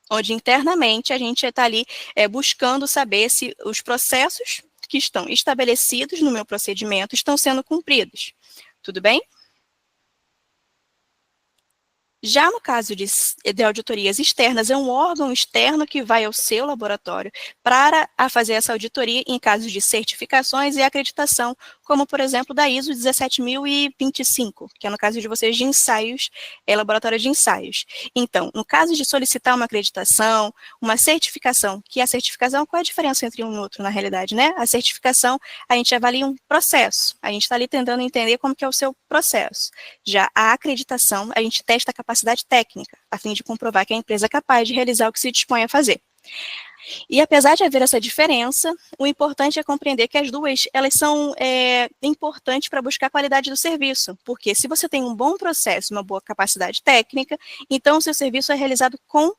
onde internamente a gente está ali buscando saber se os processos que estão estabelecidos no meu procedimento estão sendo cumpridos. Tudo bem? Já no caso de auditorias externas, é um órgão externo que vai ao seu laboratório para fazer essa auditoria em casos de certificações e acreditação, como, por exemplo, da ISO 17025, que é no caso de vocês de ensaios, laboratório de ensaios. Então, no caso de solicitar uma acreditação, uma certificação, que a certificação, qual é a diferença entre um e outro, na realidade, né? A certificação, a gente avalia um processo, a gente está ali tentando entender como que é o seu processo. Já a acreditação, a gente testa a capacidade técnica, a fim de comprovar que a empresa é capaz de realizar o que se dispõe a fazer. E apesar de haver essa diferença, o importante é compreender que as duas, elas são importantes para buscar a qualidade do serviço, porque se você tem um bom processo, uma boa capacidade técnica, então o seu serviço é realizado com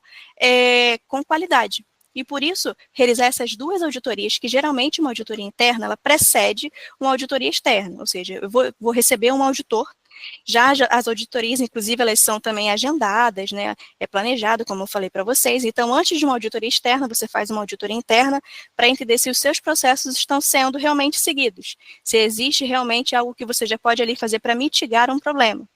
qualidade. E por isso, realizar essas duas auditorias, que geralmente uma auditoria interna, ela precede uma auditoria externa, ou seja, eu vou receber um auditor. Já as auditorias, inclusive, elas são também agendadas, né? É planejado, como eu falei para vocês. Então, antes de uma auditoria externa, você faz uma auditoria interna para entender se os seus processos estão sendo realmente seguidos. Se existe realmente algo que você já pode ali fazer para mitigar um problema.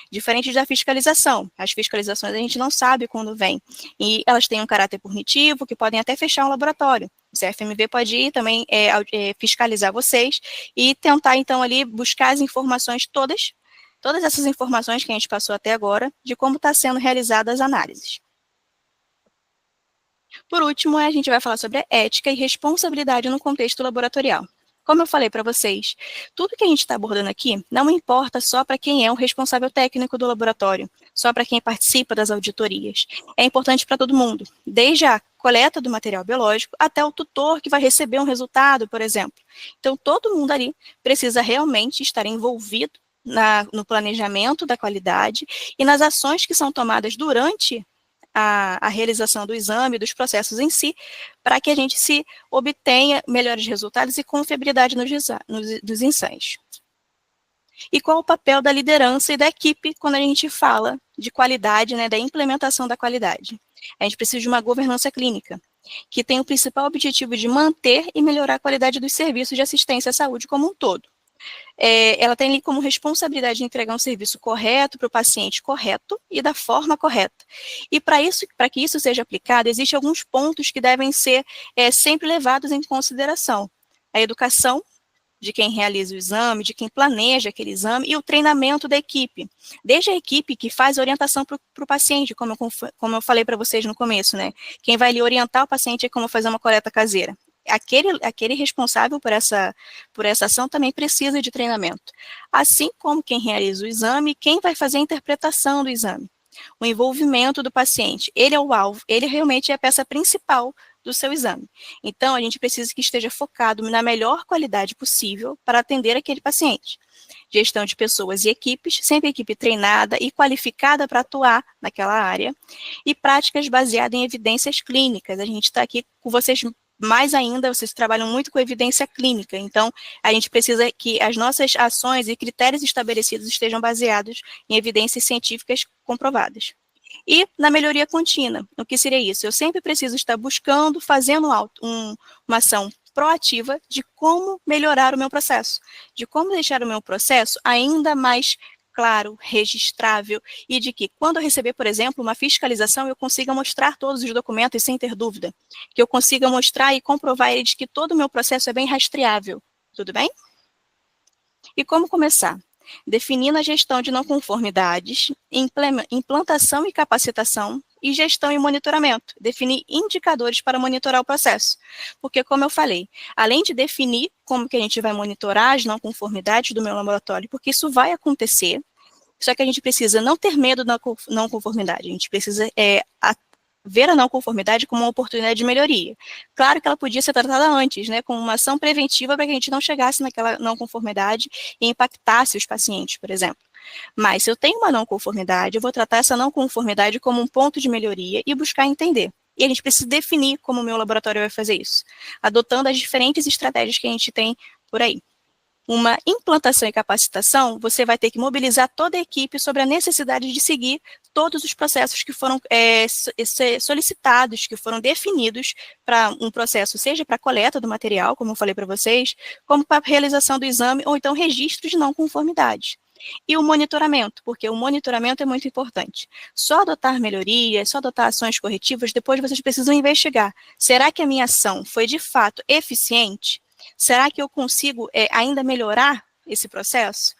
Diferente da fiscalização. As fiscalizações a gente não sabe quando vem. E elas têm um caráter punitivo, que podem até fechar um laboratório. O CFMV pode ir também fiscalizar vocês e tentar, então, ali buscar as informações todas essas informações que a gente passou até agora, de como está sendo realizadas as análises. Por último, a gente vai falar sobre a ética e responsabilidade no contexto laboratorial. Como eu falei para vocês, tudo que a gente está abordando aqui não importa só para quem é o responsável técnico do laboratório, só para quem participa das auditorias. É importante para todo mundo, desde a coleta do material biológico até o tutor que vai receber um resultado, por exemplo. Então, todo mundo ali precisa realmente estar envolvido no planejamento da qualidade e nas ações que são tomadas durante a realização do exame, dos processos em si, para que a gente se obtenha melhores resultados e confiabilidade dos ensaios. E qual o papel da liderança e da equipe quando a gente fala de qualidade, né, da implementação da qualidade? A gente precisa de uma governança clínica, que tem o principal objetivo de manter e melhorar a qualidade dos serviços de assistência à saúde como um todo. Ela tem ali como responsabilidade de entregar um serviço correto para o paciente correto e da forma correta. E para que isso seja aplicado, existem alguns pontos que devem ser sempre levados em consideração. A educação de quem realiza o exame, de quem planeja aquele exame, e o treinamento da equipe. Desde a equipe que faz a orientação para o paciente, como eu falei para vocês no começo, né? Quem vai ali orientar o paciente é como fazer uma coleta caseira. Aquele responsável por essa ação também precisa de treinamento. Assim como quem realiza o exame, quem vai fazer a interpretação do exame. O envolvimento do paciente, ele é o alvo, ele realmente é a peça principal do seu exame. Então, a gente precisa que esteja focado na melhor qualidade possível para atender aquele paciente. Gestão de pessoas e equipes, sempre equipe treinada e qualificada para atuar naquela área, e práticas baseadas em evidências clínicas. A gente está aqui com vocês mais ainda, vocês trabalham muito com evidência clínica, então a gente precisa que as nossas ações e critérios estabelecidos estejam baseados em evidências científicas comprovadas. E na melhoria contínua, o que seria isso? Eu sempre preciso estar buscando, fazendo uma ação proativa de como melhorar o meu processo, de como deixar o meu processo ainda mais claro, registrável, e de que quando eu receber, por exemplo, uma fiscalização, eu consiga mostrar todos os documentos sem ter dúvida, que eu consiga mostrar e comprovar de que todo o meu processo é bem rastreável. Tudo bem? E como começar? Definindo a gestão de não conformidades, implantação e capacitação, e gestão e monitoramento. Definir indicadores para monitorar o processo. Porque, como eu falei, além de definir como que a gente vai monitorar as não conformidades do meu laboratório, porque isso vai acontecer, só que a gente precisa não ter medo da não conformidade, a gente precisa ver a não conformidade como uma oportunidade de melhoria. Claro que ela podia ser tratada antes, né, como uma ação preventiva para que a gente não chegasse naquela não conformidade e impactasse os pacientes, por exemplo. Mas se eu tenho uma não conformidade, eu vou tratar essa não conformidade como um ponto de melhoria e buscar entender. E a gente precisa definir como o meu laboratório vai fazer isso, adotando as diferentes estratégias que a gente tem por aí. Uma implantação e capacitação, você vai ter que mobilizar toda a equipe sobre a necessidade de seguir todos os processos que foram solicitados, que foram definidos para um processo, seja para a coleta do material, como eu falei para vocês, como para a realização do exame, ou então registro de não conformidade. E o monitoramento, porque o monitoramento é muito importante. Só adotar melhorias, só adotar ações corretivas, depois vocês precisam investigar. Será que a minha ação foi de fato eficiente? Será que eu consigo ainda melhorar esse processo?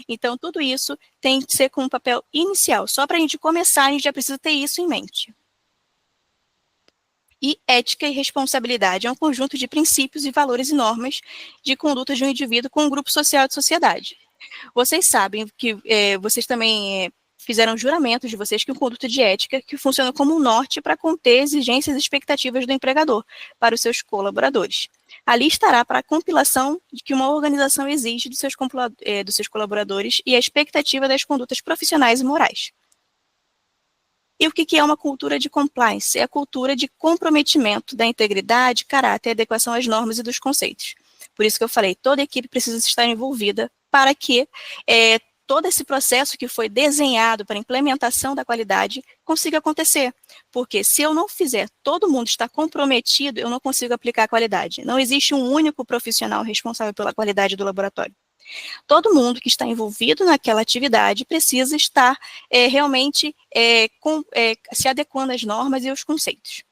Então, tudo isso tem que ser com um papel inicial. Só para a gente começar, a gente já precisa ter isso em mente. E ética e responsabilidade é um conjunto de princípios e valores e normas de conduta de um indivíduo com um grupo social de sociedade. Vocês sabem que vocês também fizeram juramentos de vocês que o conduta de ética que funciona como um norte para conter exigências e expectativas do empregador para os seus colaboradores. Ali estará para a compilação de que uma organização exige dos seus colaboradores e a expectativa das condutas profissionais e morais. E o que é uma cultura de compliance? É a cultura de comprometimento da integridade, caráter e adequação às normas e dos conceitos. Por isso que eu falei, toda a equipe precisa estar envolvida para que todo esse processo que foi desenhado para a implementação da qualidade consiga acontecer. Porque se eu não fizer, todo mundo está comprometido, eu não consigo aplicar a qualidade. Não existe um único profissional responsável pela qualidade do laboratório. Todo mundo que está envolvido naquela atividade precisa estar realmente se adequando às normas e aos conceitos.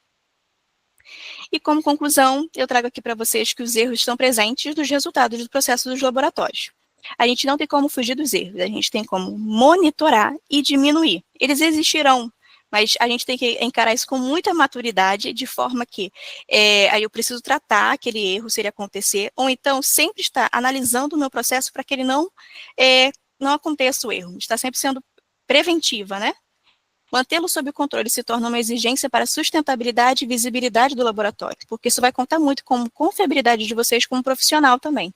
E como conclusão, eu trago aqui para vocês que os erros estão presentes nos resultados do processo dos laboratórios. A gente não tem como fugir dos erros, a gente tem como monitorar e diminuir. Eles existirão, mas a gente tem que encarar isso com muita maturidade, de forma que aí eu preciso tratar aquele erro se ele acontecer, ou então sempre estar analisando o meu processo para que ele não aconteça o erro. Está sempre sendo preventiva, né? Mantê-lo sob controle se torna uma exigência para a sustentabilidade e visibilidade do laboratório, porque isso vai contar muito com a confiabilidade de vocês como profissional também.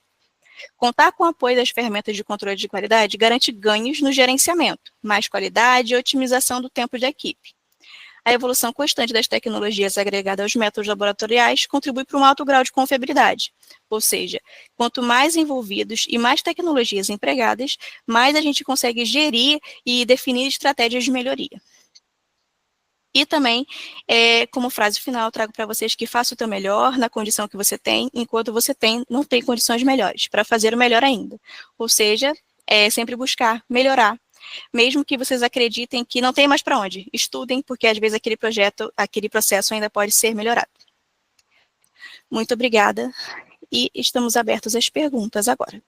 Contar com o apoio das ferramentas de controle de qualidade garante ganhos no gerenciamento, mais qualidade e otimização do tempo de equipe. A evolução constante das tecnologias agregada aos métodos laboratoriais contribui para um alto grau de confiabilidade, ou seja, quanto mais envolvidos e mais tecnologias empregadas, mais a gente consegue gerir e definir estratégias de melhoria. E também, como frase final, eu trago para vocês que faça o teu melhor na condição que você tem, enquanto você não tem condições melhores, para fazer o melhor ainda. Ou seja, sempre buscar melhorar. Mesmo que vocês acreditem que não tem mais para onde, estudem, porque às vezes aquele processo ainda pode ser melhorado. Muito obrigada, e estamos abertos às perguntas agora.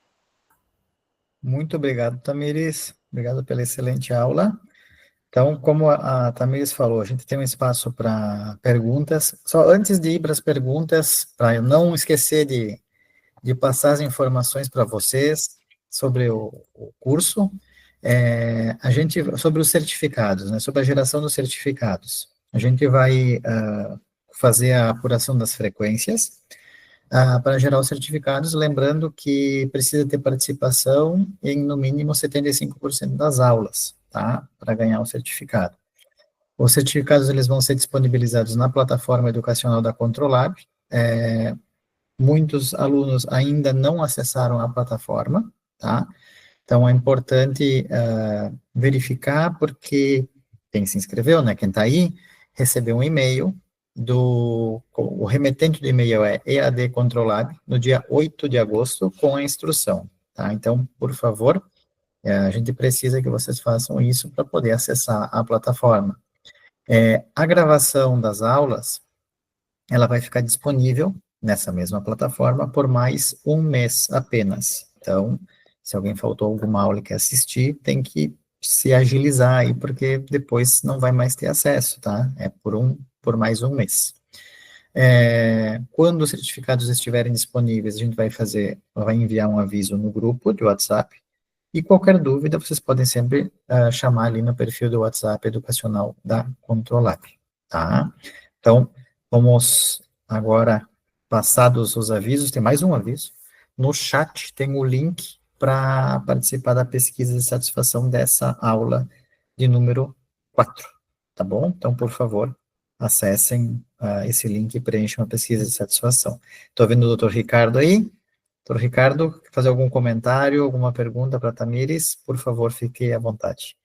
Muito obrigado, Tamires. Obrigado pela excelente aula. Então, como a Tamires falou, a gente tem um espaço para perguntas. Só antes de ir para as perguntas, para eu não esquecer de passar as informações para vocês sobre o curso, sobre os certificados, né, sobre a geração dos certificados. A gente vai fazer a apuração das frequências, para gerar os certificados, lembrando que precisa ter participação em, no mínimo, 75% das aulas, tá? Para ganhar o certificado. Os certificados, eles vão ser disponibilizados na plataforma educacional da Controlab. Muitos alunos ainda não acessaram a plataforma, tá? Então, é importante verificar, porque quem se inscreveu, né, quem está aí, recebeu um e-mail o remetente do e-mail é EAD Controlab, no dia 8 de agosto, com a instrução, tá? Então, por favor, a gente precisa que vocês façam isso para poder acessar a plataforma. A gravação das aulas, ela vai ficar disponível nessa mesma plataforma por mais um mês apenas. Então, se alguém faltou alguma aula e quer assistir, tem que se agilizar aí, porque depois não vai mais ter acesso, tá? É por mais um mês. Quando os certificados estiverem disponíveis, a gente vai enviar um aviso no grupo de WhatsApp, e qualquer dúvida, vocês podem sempre chamar ali no perfil do WhatsApp educacional da Controlab, tá? Então, vamos agora, passados os avisos, tem mais um aviso. No chat tem o link para participar da pesquisa de satisfação dessa aula de número 4, tá bom? Então, por favor, acessem esse link e preencham a pesquisa de satisfação. Estou vendo o doutor Ricardo aí. Doutor Ricardo, quer fazer algum comentário, alguma pergunta para a Tamires? Por favor, fique à vontade.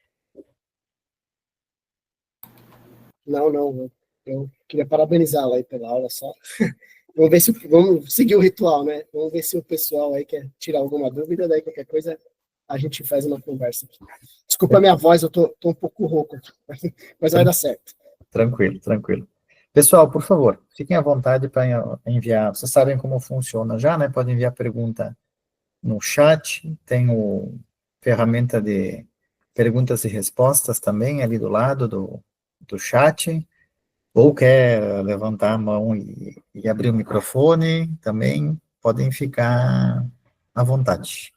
Não. Eu queria parabenizá-la aí pela aula só. Vamos seguir o ritual, né? Vamos ver se o pessoal aí quer tirar alguma dúvida, daí qualquer coisa a gente faz uma conversa aqui. Desculpa a minha voz, eu tô um pouco rouco aqui, mas vai dar certo. Tranquilo. Pessoal, por favor, fiquem à vontade para enviar. Vocês sabem como funciona já, né? Podem enviar pergunta no chat, tem a ferramenta de perguntas e respostas também ali do lado do chat, ou quer levantar a mão e abrir o microfone, também podem ficar à vontade.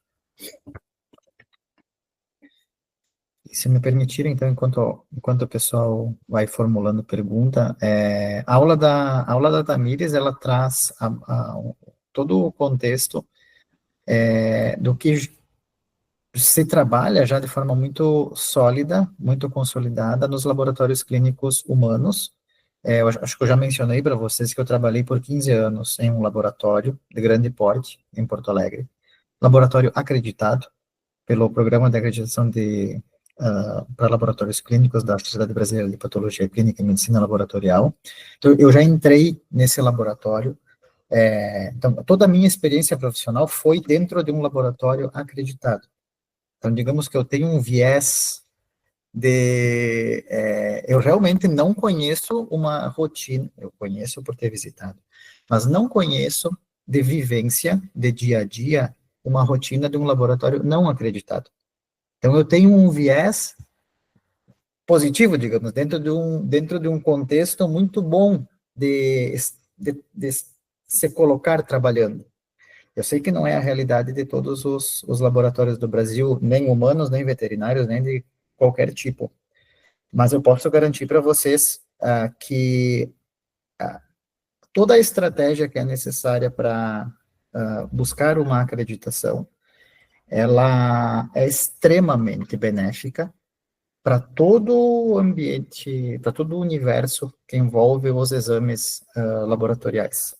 E se me permitirem, então, enquanto o pessoal vai formulando pergunta, a aula da Tamires, ela traz todo o contexto do que se trabalha já de forma muito sólida, muito consolidada nos laboratórios clínicos humanos. Eu acho que eu já mencionei para vocês que eu trabalhei por 15 anos em um laboratório de grande porte em Porto Alegre, laboratório acreditado pelo Programa de Acreditação para Laboratórios Clínicos da Sociedade Brasileira de Patologia Clínica e Medicina Laboratorial. Então, eu já entrei nesse laboratório. Então, toda a minha experiência profissional foi dentro de um laboratório acreditado. Então, digamos que eu tenho um viés eu realmente não conheço uma rotina, eu conheço por ter visitado, mas não conheço de vivência, de dia a dia, uma rotina de um laboratório não acreditado. Então, eu tenho um viés positivo, digamos, dentro de um contexto muito bom de se colocar trabalhando. Eu sei que não é a realidade de todos os laboratórios do Brasil, nem humanos, nem veterinários, nem de qualquer tipo. Mas eu posso garantir para vocês que toda a estratégia que é necessária para buscar uma acreditação, ela é extremamente benéfica para todo o ambiente, para todo o universo que envolve os exames laboratoriais.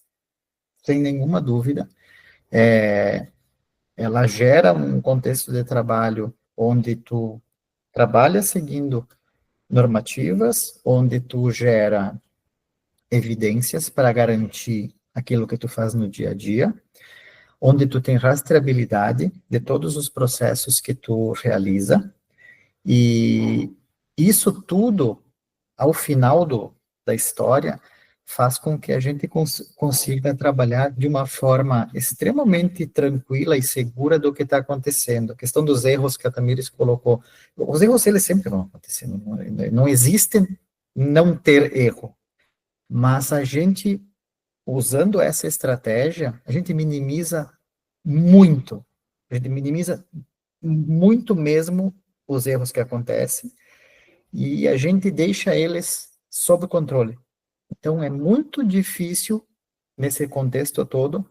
Sem nenhuma dúvida, ela gera um contexto de trabalho onde tu trabalha seguindo normativas, onde tu gera evidências para garantir aquilo que tu faz no dia a dia, onde tu tem rastreabilidade de todos os processos que tu realiza, e isso tudo, ao final da história, faz com que a gente consiga trabalhar de uma forma extremamente tranquila e segura do que está acontecendo. A questão dos erros que a Tamires colocou, os erros, eles sempre vão acontecendo, não existe não ter erro, mas a gente, usando essa estratégia, a gente minimiza muito mesmo os erros que acontecem, e a gente deixa eles sob controle. Então, é muito difícil, nesse contexto todo,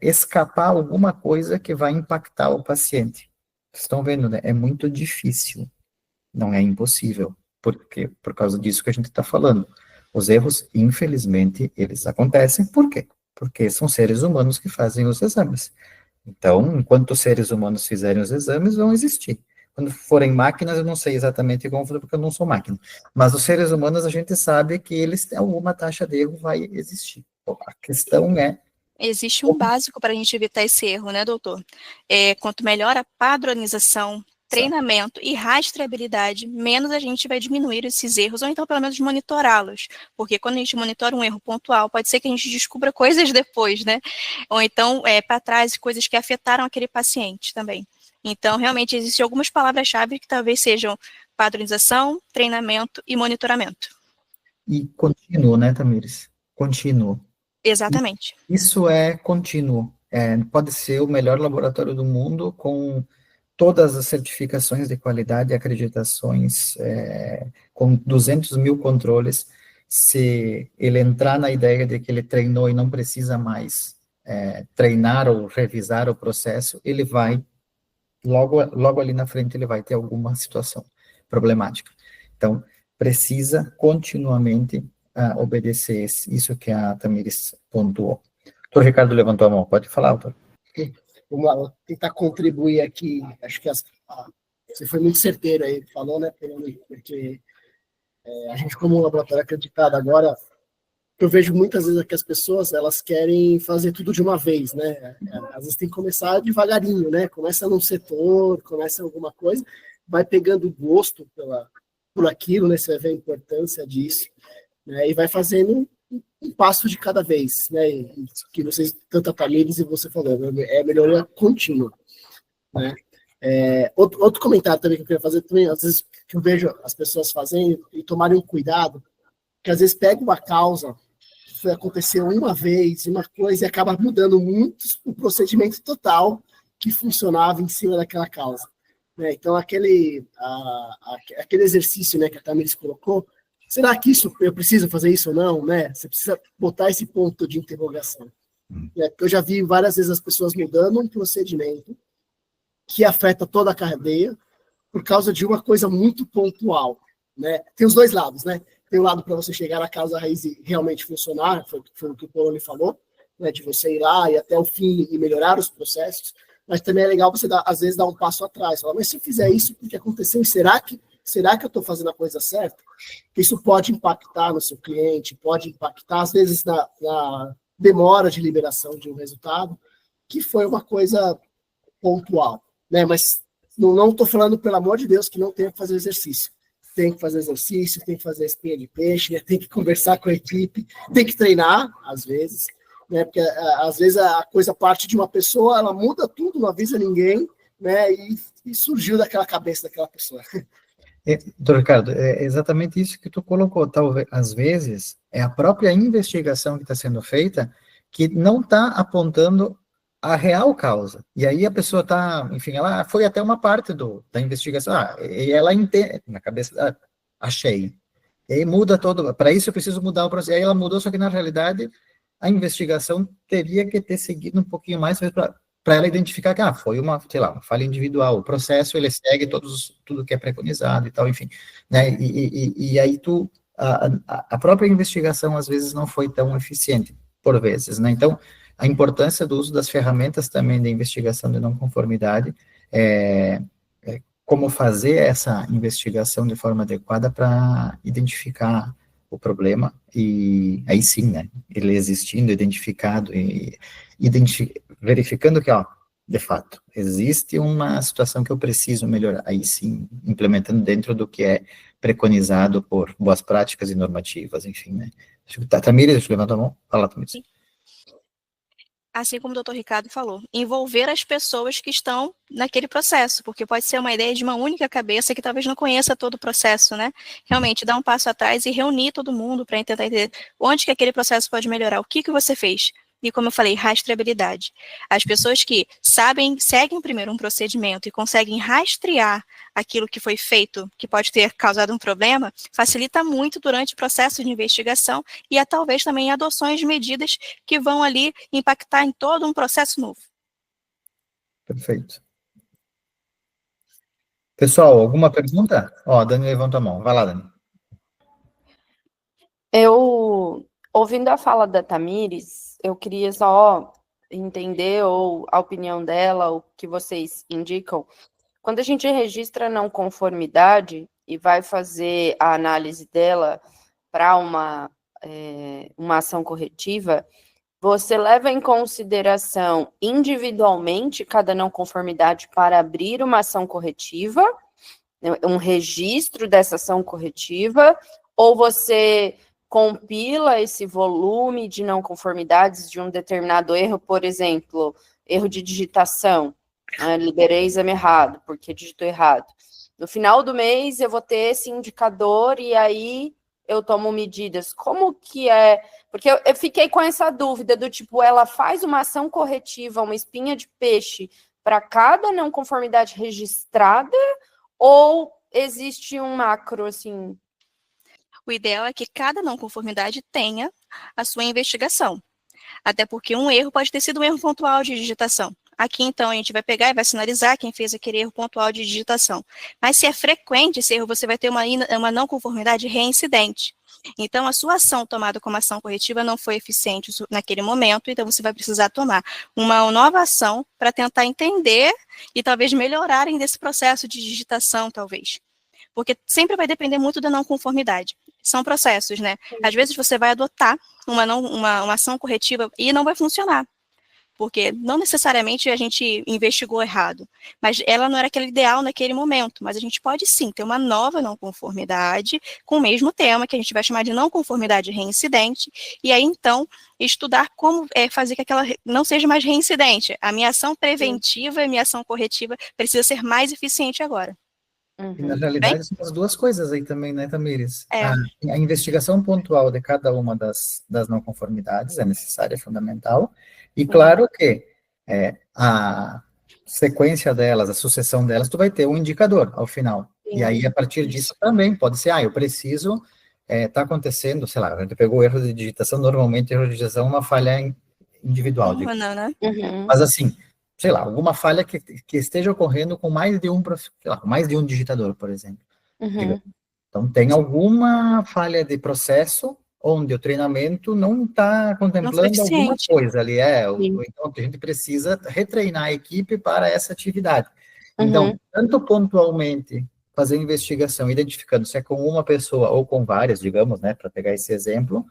escapar alguma coisa que vai impactar o paciente. Vocês estão vendo, né? É muito difícil, não é impossível, porque por causa disso que a gente está falando. Os erros, infelizmente, eles acontecem. Por quê? Porque são seres humanos que fazem os exames. Então, enquanto os seres humanos fizerem os exames, vão existir. Quando forem máquinas, eu não sei exatamente como, porque eu não sou máquina. Mas os seres humanos, a gente sabe que eles têm alguma taxa de erro, vai existir. A questão é... Existe um básico para a gente evitar esse erro, né, doutor? Quanto melhor a padronização, treinamento e rastreabilidade, menos a gente vai diminuir esses erros, ou então pelo menos monitorá-los. Porque quando a gente monitora um erro pontual, pode ser que a gente descubra coisas depois, né? Ou então, para trás, coisas que afetaram aquele paciente também. Então, realmente, existem algumas palavras-chave que talvez sejam padronização, treinamento e monitoramento. E contínuo, né, Tamires? Contínuo. Exatamente. Isso é contínuo. Pode ser o melhor laboratório do mundo, com todas as certificações de qualidade e acreditações, com 200 mil controles. Se ele entrar na ideia de que ele treinou e não precisa mais treinar ou revisar o processo, ele vai, logo ali na frente, ele vai ter alguma situação problemática. Então, precisa continuamente obedecer isso que a Tamires pontuou. Doutor Ricardo levantou a mão, pode falar, doutor. Vamos lá, vou tentar contribuir aqui. Acho que você foi muito certeiro aí, falou, né, porque a gente, como um laboratório acreditado agora, eu vejo muitas vezes que as pessoas, elas querem fazer tudo de uma vez, né? Às vezes tem que começar devagarinho, né? Começa num setor, começa em alguma coisa, vai pegando gosto por aquilo, né? Você vai ver a importância disso, né? E vai fazendo um passo de cada vez, né? E que vocês, tanto a Tamires e você falou, melhoria contínua, né? Outro comentário também que eu queria fazer, também, às vezes que eu vejo as pessoas fazendo e tomarem um cuidado, que às vezes pega uma causa que aconteceu uma vez, uma coisa, e acaba mudando muito o procedimento total que funcionava em cima daquela causa, né? Então, aquele exercício, né, que a Tamires colocou, será que eu preciso fazer isso ou não, né? Você precisa botar esse ponto de interrogação. Eu já vi várias vezes as pessoas mudando um procedimento que afeta toda a cadeia por causa de uma coisa muito pontual, né? Tem os dois lados, né? Tem o lado para você chegar na causa raiz e realmente funcionar, foi o que o Poloni falou, né? De você ir lá e até o fim e melhorar os processos, mas também é legal você, às vezes, dar um passo atrás. Falar, mas se eu fizer isso, o que aconteceu? E será que eu estou fazendo a coisa certa? Isso pode impactar no seu cliente, pode impactar, às vezes, na demora de liberação de um resultado, que foi uma coisa pontual, né? Mas não estou falando, pelo amor de Deus, que não tenha que fazer exercício. Tem que fazer exercício, tem que fazer espinha de peixe, né? Tem que conversar com a equipe, tem que treinar, às vezes, né? Porque às vezes a coisa parte de uma pessoa, ela muda tudo, não avisa ninguém, né? E surgiu daquela cabeça daquela pessoa. Doutor Ricardo, é exatamente isso que tu colocou. Talvez, às vezes, é a própria investigação que está sendo feita que não está apontando a real causa. E aí a pessoa está, enfim, ela foi até uma parte da investigação, e ela entende, na cabeça, achei. E aí muda todo, para isso eu preciso mudar o processo. E aí ela mudou, só que na realidade a investigação teria que ter seguido um pouquinho mais para ela identificar que foi uma, sei lá, uma falha individual. O processo, ele segue tudo que é preconizado e tal, enfim. Né? E aí a própria investigação, às vezes, não foi tão eficiente, por vezes, né? Então, a importância do uso das ferramentas também de investigação de não conformidade, como fazer essa investigação de forma adequada para identificar o problema, e aí sim, né, ele existindo, identificado, e verificando que, de fato, existe uma situação que eu preciso melhorar, aí sim, implementando dentro do que é preconizado por boas práticas e normativas, enfim, né. Tamires, deixa eu levantar a mão. Fala, Tamires. Assim como o doutor Ricardo falou, envolver as pessoas que estão naquele processo, porque pode ser uma ideia de uma única cabeça que talvez não conheça todo o processo, né? Realmente, dar um passo atrás e reunir todo mundo para tentar entender onde que aquele processo pode melhorar, o que você fez, e, como eu falei, rastreabilidade. As pessoas que seguem primeiro um procedimento e conseguem rastrear aquilo que foi feito, que pode ter causado um problema, facilita muito durante o processo de investigação e talvez também adoções de medidas que vão ali impactar em todo um processo novo. Perfeito. Pessoal, alguma pergunta? Ó, a Dani levantou a mão. Vai lá, Dani. Eu, ouvindo a fala da Tamires, eu queria só entender, ou a opinião dela, o que vocês indicam. Quando a gente registra não conformidade e vai fazer a análise dela para uma ação corretiva, você leva em consideração individualmente cada não conformidade para abrir uma ação corretiva, um registro dessa ação corretiva, ou você compila esse volume de não conformidades de um determinado erro, por exemplo, erro de digitação, liberei exame errado, porque digitou errado. No final do mês, eu vou ter esse indicador e aí eu tomo medidas. Como que é? Porque eu fiquei com essa dúvida do tipo, ela faz uma ação corretiva, uma espinha de peixe para cada não conformidade registrada, ou existe um macro, assim? O ideal é que cada não conformidade tenha a sua investigação. Até porque um erro pode ter sido um erro pontual de digitação. Aqui, então, a gente vai pegar e vai sinalizar quem fez aquele erro pontual de digitação. Mas se é frequente esse erro, você vai ter uma não conformidade reincidente. Então, a sua ação tomada como ação corretiva não foi eficiente naquele momento, então você vai precisar tomar uma nova ação para tentar entender e talvez melhorarem desse processo de digitação, talvez. Porque sempre vai depender muito da não conformidade. São processos, né? Às vezes você vai adotar uma ação corretiva e não vai funcionar. Porque não necessariamente a gente investigou errado, mas ela não era aquele ideal naquele momento, mas a gente pode sim ter uma nova não conformidade com o mesmo tema, que a gente vai chamar de não conformidade reincidente, e aí então estudar como fazer que aquela não seja mais reincidente. A minha ação preventiva e a minha ação corretiva precisa ser mais eficiente agora. E na realidade são as duas coisas aí também, né, Tamires? É. A investigação pontual de cada uma das não conformidades é necessária, é fundamental, e claro que a sequência delas, a sucessão delas, tu vai ter um indicador ao final. Sim. E aí, a partir disso também, pode ser, eu preciso, tá acontecendo, sei lá, a gente pegou o erro de digitação, normalmente erro de digitação é uma falha individual. Não, né? Mas assim, sei lá, alguma falha que esteja ocorrendo com mais de um digitador, por exemplo. Então, tem alguma falha de processo onde o treinamento não está contemplando alguma coisa ali. Então, a gente precisa retreinar a equipe para essa atividade. Então, tanto pontualmente fazer investigação, identificando se é com uma pessoa ou com várias, digamos, né, para pegar esse exemplo,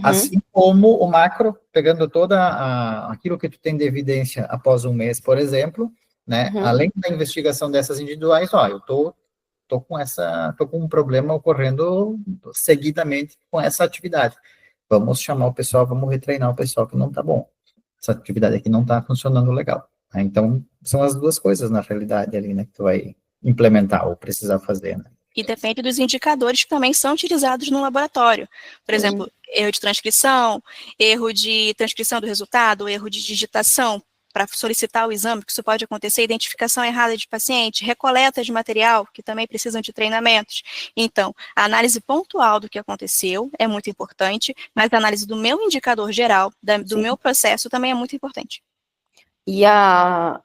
assim como o macro, pegando toda aquilo que tu tem de evidência após um mês, por exemplo, né, além da investigação dessas individuais, eu tô com um problema ocorrendo seguidamente com essa atividade. Vamos chamar o pessoal, vamos retreinar o pessoal que não está bom. Essa atividade aqui não está funcionando legal. Então, são as duas coisas, na realidade, ali, né, que tu vai implementar ou precisar fazer, né? E depende dos indicadores que também são utilizados no laboratório. Por exemplo, erro de transcrição do resultado, erro de digitação para solicitar o exame, que isso pode acontecer, identificação errada de paciente, recoleta de material, que também precisam de treinamentos. Então, a análise pontual do que aconteceu é muito importante, mas a análise do meu indicador geral, do meu processo, também é muito importante. E a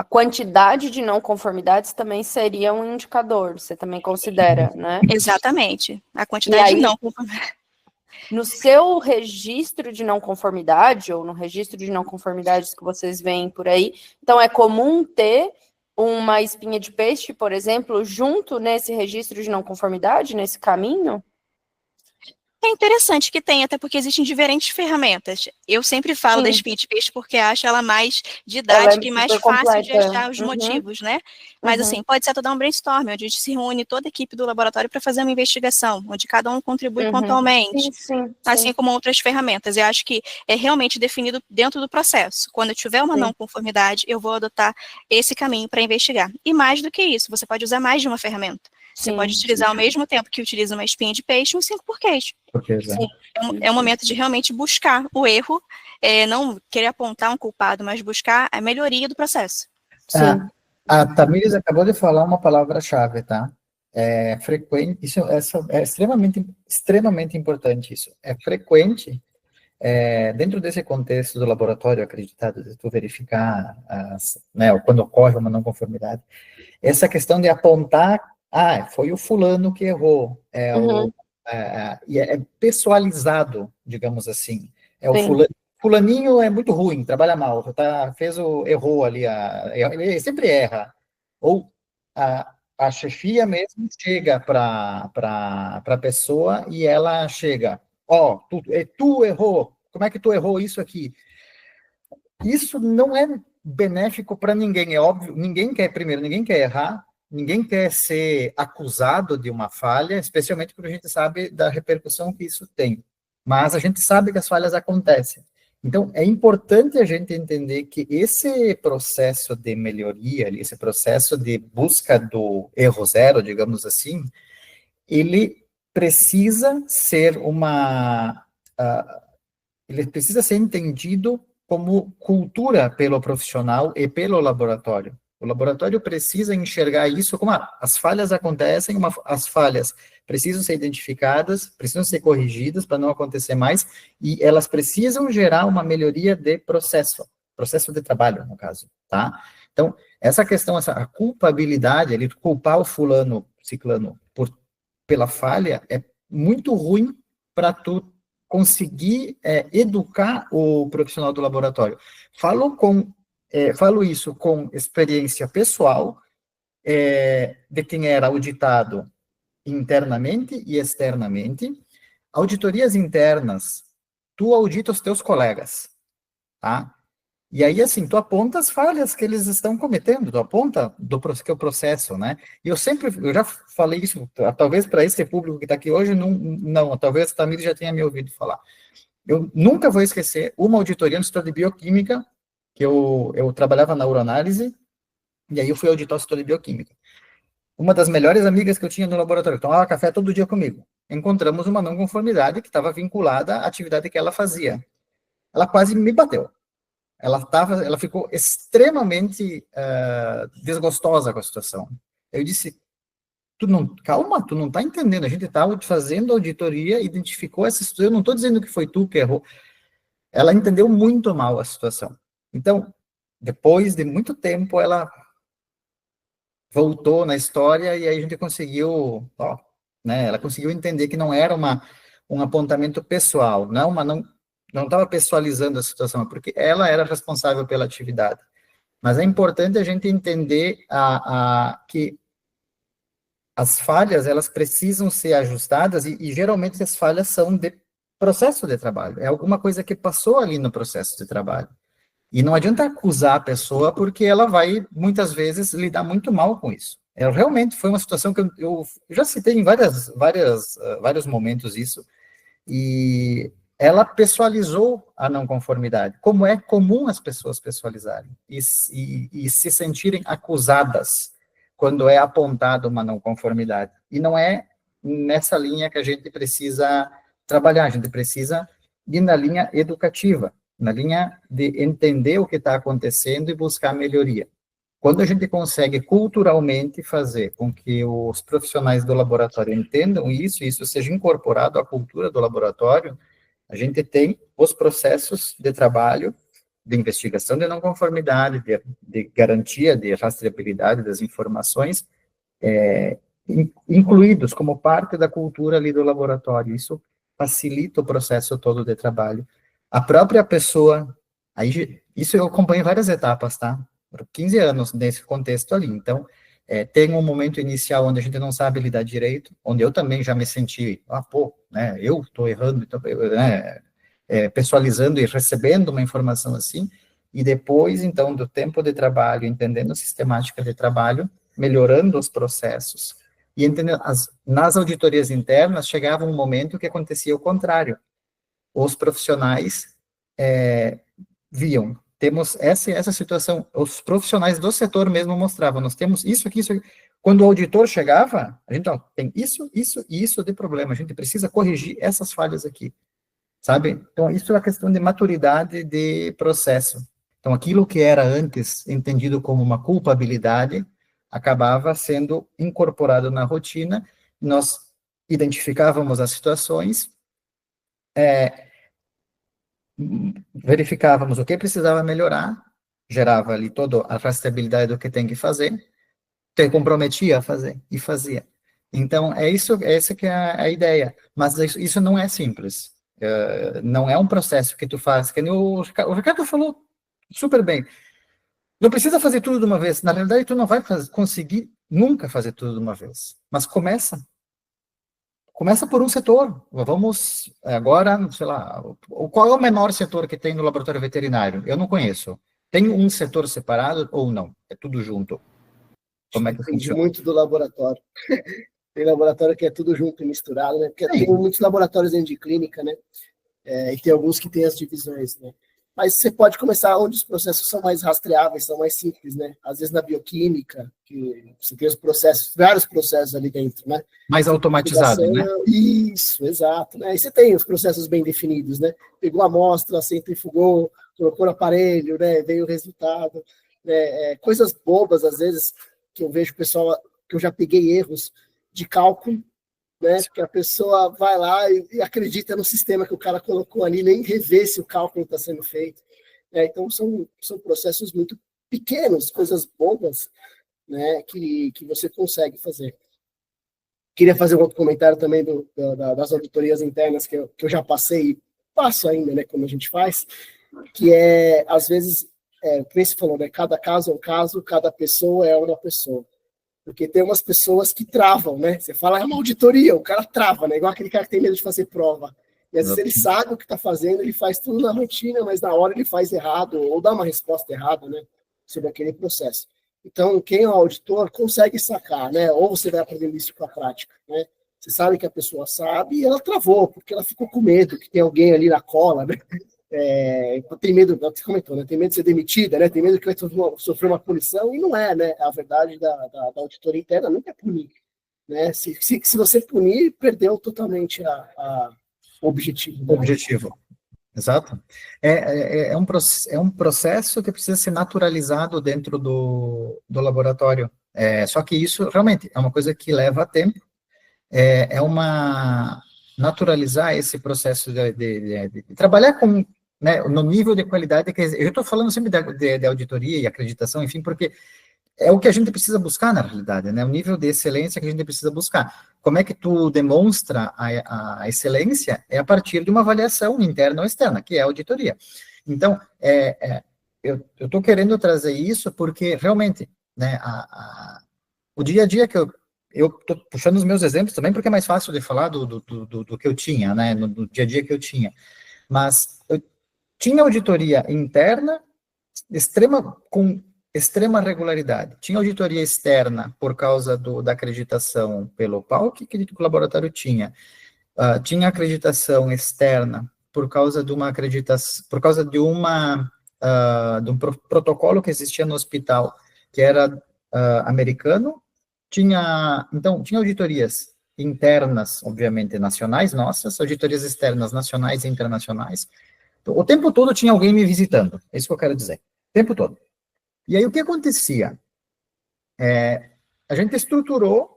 quantidade de não conformidades também seria um indicador, você também considera, né? Exatamente, a quantidade de não conformidades. No seu registro de não conformidade, ou no registro de não conformidades que vocês veem por aí, então é comum ter uma espinha de peixe, por exemplo, junto nesse registro de não conformidade, nesse caminho? É interessante que tem, até porque existem diferentes ferramentas. Eu sempre falo da espinha de peixe porque acho ela mais didática e mais fácil de achar os motivos, né? Mas, assim, pode ser dar um brainstorm, onde a gente se reúne toda a equipe do laboratório para fazer uma investigação, onde cada um contribui pontualmente, assim como outras ferramentas. Eu acho que é realmente definido dentro do processo. Quando eu tiver uma não conformidade, eu vou adotar esse caminho para investigar. E mais do que isso, você pode usar mais de uma ferramenta. Você pode utilizar ao mesmo tempo que utiliza uma espinha de peixe, um 5 por queijo. É um momento de realmente buscar o erro, não querer apontar um culpado, mas buscar a melhoria do processo. A Tamires acabou de falar uma palavra-chave, tá? Frequente, isso é extremamente importante isso. É frequente, dentro desse contexto do laboratório acreditado, de tu verificar quando ocorre uma não conformidade, essa questão de apontar, foi o fulano que errou, e é pessoalizado, digamos assim. O fulaninho é muito ruim, trabalha mal, errou ali, ele sempre erra. Ou a chefia mesmo chega para a pessoa e ela chega, tu errou, como é que tu errou isso aqui? Isso não é benéfico para ninguém, é óbvio, ninguém quer errar, ninguém quer ser acusado de uma falha, especialmente porque a gente sabe da repercussão que isso tem. Mas a gente sabe que as falhas acontecem. Então, é importante a gente entender que esse processo de melhoria, esse processo de busca do erro zero, digamos assim, ele precisa ser ele precisa ser entendido como cultura pelo profissional e pelo laboratório. O laboratório precisa enxergar isso como as falhas acontecem, as falhas precisam ser identificadas, precisam ser corrigidas para não acontecer mais, e elas precisam gerar uma melhoria de processo de trabalho, no caso, tá? Então, essa questão, a culpabilidade, ele culpar o fulano, ciclano, pela falha, é muito ruim para tu conseguir educar o profissional do laboratório. Falo isso com experiência pessoal, de quem era auditado internamente e externamente. Auditorias internas, tu audita os teus colegas, tá? E aí, assim, tu aponta as falhas que eles estão cometendo, tu aponta que é o processo, né? E eu já falei isso, talvez para esse público que está aqui hoje, não, talvez a Tamires já tenha me ouvido falar. Eu nunca vou esquecer uma auditoria no setor de bioquímica, que eu trabalhava na uroanálise, e aí eu fui auditar o setor de bioquímica. Uma das melhores amigas que eu tinha no laboratório, tomava café todo dia comigo. Encontramos uma não conformidade que estava vinculada à atividade que ela fazia. Ela quase me bateu. Ela ficou extremamente desgostosa com a situação. Eu disse, calma, tu não está entendendo, a gente está fazendo auditoria, identificou essa situação, eu não estou dizendo que foi tu que errou. Ela entendeu muito mal a situação. Então, depois de muito tempo, ela voltou na história e aí a gente conseguiu, ela conseguiu entender que não era um apontamento pessoal, não estava pessoalizando a situação, porque ela era responsável pela atividade. Mas é importante a gente entender que as falhas, elas precisam ser ajustadas e geralmente as falhas são de processo de trabalho. É alguma coisa que passou ali no processo de trabalho. E não adianta acusar a pessoa porque ela vai, muitas vezes, lidar muito mal com isso. Realmente foi uma situação que eu já citei em vários momentos isso, e ela pessoalizou a não conformidade, como é comum as pessoas pessoalizarem e se sentirem acusadas quando é apontada uma não conformidade. E não é nessa linha que a gente precisa trabalhar, a gente precisa ir na linha educativa, na linha de entender o que está acontecendo e buscar melhoria. Quando a gente consegue culturalmente fazer com que os profissionais do laboratório entendam isso seja incorporado à cultura do laboratório, a gente tem os processos de trabalho, de investigação de não conformidade, de garantia de rastreabilidade das informações, incluídos como parte da cultura ali do laboratório. Isso facilita o processo todo de trabalho. A própria pessoa, isso eu acompanho várias etapas, tá? Por 15 anos nesse contexto ali. Então, tem um momento inicial onde a gente não sabe lidar direito, onde eu também já me senti, eu estou errando, então, pessoalizando e recebendo uma informação assim, e depois, então, do tempo de trabalho, entendendo a sistemática de trabalho, melhorando os processos, e entendendo, nas auditorias internas, chegava um momento que acontecia o contrário. Os profissionais viam, temos essa situação, os profissionais do setor mesmo mostravam, nós temos isso aqui, quando o auditor chegava, a gente, ó, tem isso, isso e isso de problema, a gente precisa corrigir essas falhas aqui, sabe? Então, isso é a questão de maturidade de processo. Então, aquilo que era antes entendido como uma culpabilidade, acabava sendo incorporado na rotina, nós identificávamos as situações, verificávamos o que precisava melhorar, gerava ali toda a rastreabilidade do que tem que fazer, te comprometia a fazer, e fazia. Então, essa que é a ideia. Mas isso não é simples. Não é um processo que tu faz, que nem o Ricardo falou super bem. Não precisa fazer tudo de uma vez. Na realidade, tu não vai conseguir nunca fazer tudo de uma vez. Mas começa por um setor. Vamos agora, sei lá, qual é o menor setor que tem no laboratório veterinário? Eu não conheço. Tem um setor separado ou não? É tudo junto? Como é que Depende funciona? muito do laboratório. Tem laboratório que é tudo junto e misturado, né? Porque tem muitos laboratórios dentro de clínica, né? E tem alguns que têm as divisões, né? Mas você pode começar onde os processos são mais rastreáveis, são mais simples, né? Às vezes na bioquímica, que você tem os processos, vários processos ali dentro, né? Mais automatizado, né? Isso, exato, né? E você tem os processos bem definidos, né? Pegou a amostra, centrifugou, colocou no aparelho, né? Veio o resultado, né? Coisas bobas, às vezes, que eu vejo pessoal, que eu já peguei erros de cálculo, né? Porque a pessoa vai lá e acredita no sistema que o cara colocou ali, nem revê se o cálculo está sendo feito. Então, são processos muito pequenos, coisas bobas, né? Que você consegue fazer. Queria fazer um outro comentário também das auditorias internas que eu já passei e passo ainda, né? Como a gente faz, que às vezes, o que você falou, né? Cada caso é um caso, cada pessoa é uma pessoa. Porque tem umas pessoas que travam, né? Você fala, é uma auditoria, o cara trava, né? Igual aquele cara que tem medo de fazer prova. E às vezes ele sabe o que está fazendo, ele faz tudo na rotina, mas na hora ele faz errado, ou dá uma resposta errada, né? Sobre aquele processo. Então, quem é o auditor consegue sacar, né? Ou você vai aprendendo isso com a prática, né? Você sabe que a pessoa sabe e ela travou, porque ela ficou com medo que tem alguém ali na cola, né? Tem medo, você comentou, né? Tem medo de ser demitida, né? Tem medo que vai sofrer uma punição, e não é, né? A verdade da auditoria interna nunca é punir, né? Se você punir, perdeu totalmente o objetivo. O objetivo, exato. É um processo que precisa ser naturalizado dentro do laboratório. Só que isso, realmente, é uma coisa que leva tempo, naturalizar esse processo de trabalhar com, né, no nível de qualidade que eu estou falando sempre de auditoria e acreditação, enfim, porque é o que a gente precisa buscar na realidade, né, o nível de excelência que a gente precisa buscar. Como é que tu demonstra a excelência? É a partir de uma avaliação interna ou externa, que é a auditoria. Então, eu estou querendo trazer isso porque realmente, né, o dia a dia que eu estou puxando os meus exemplos também, porque é mais fácil de falar do que eu tinha, né, no dia a dia que eu tinha. Mas eu tinha auditoria interna com extrema regularidade. Tinha auditoria externa por causa da acreditação pelo PALC, que o laboratório tinha. Tinha acreditação externa por causa de uma acreditação, por causa de um protocolo que existia no hospital, que era americano. Então, tinha auditorias internas, obviamente, nacionais nossas, auditorias externas nacionais e internacionais. Então, o tempo todo tinha alguém me visitando, é isso que eu quero dizer, o tempo todo. E aí, o que acontecia? A gente estruturou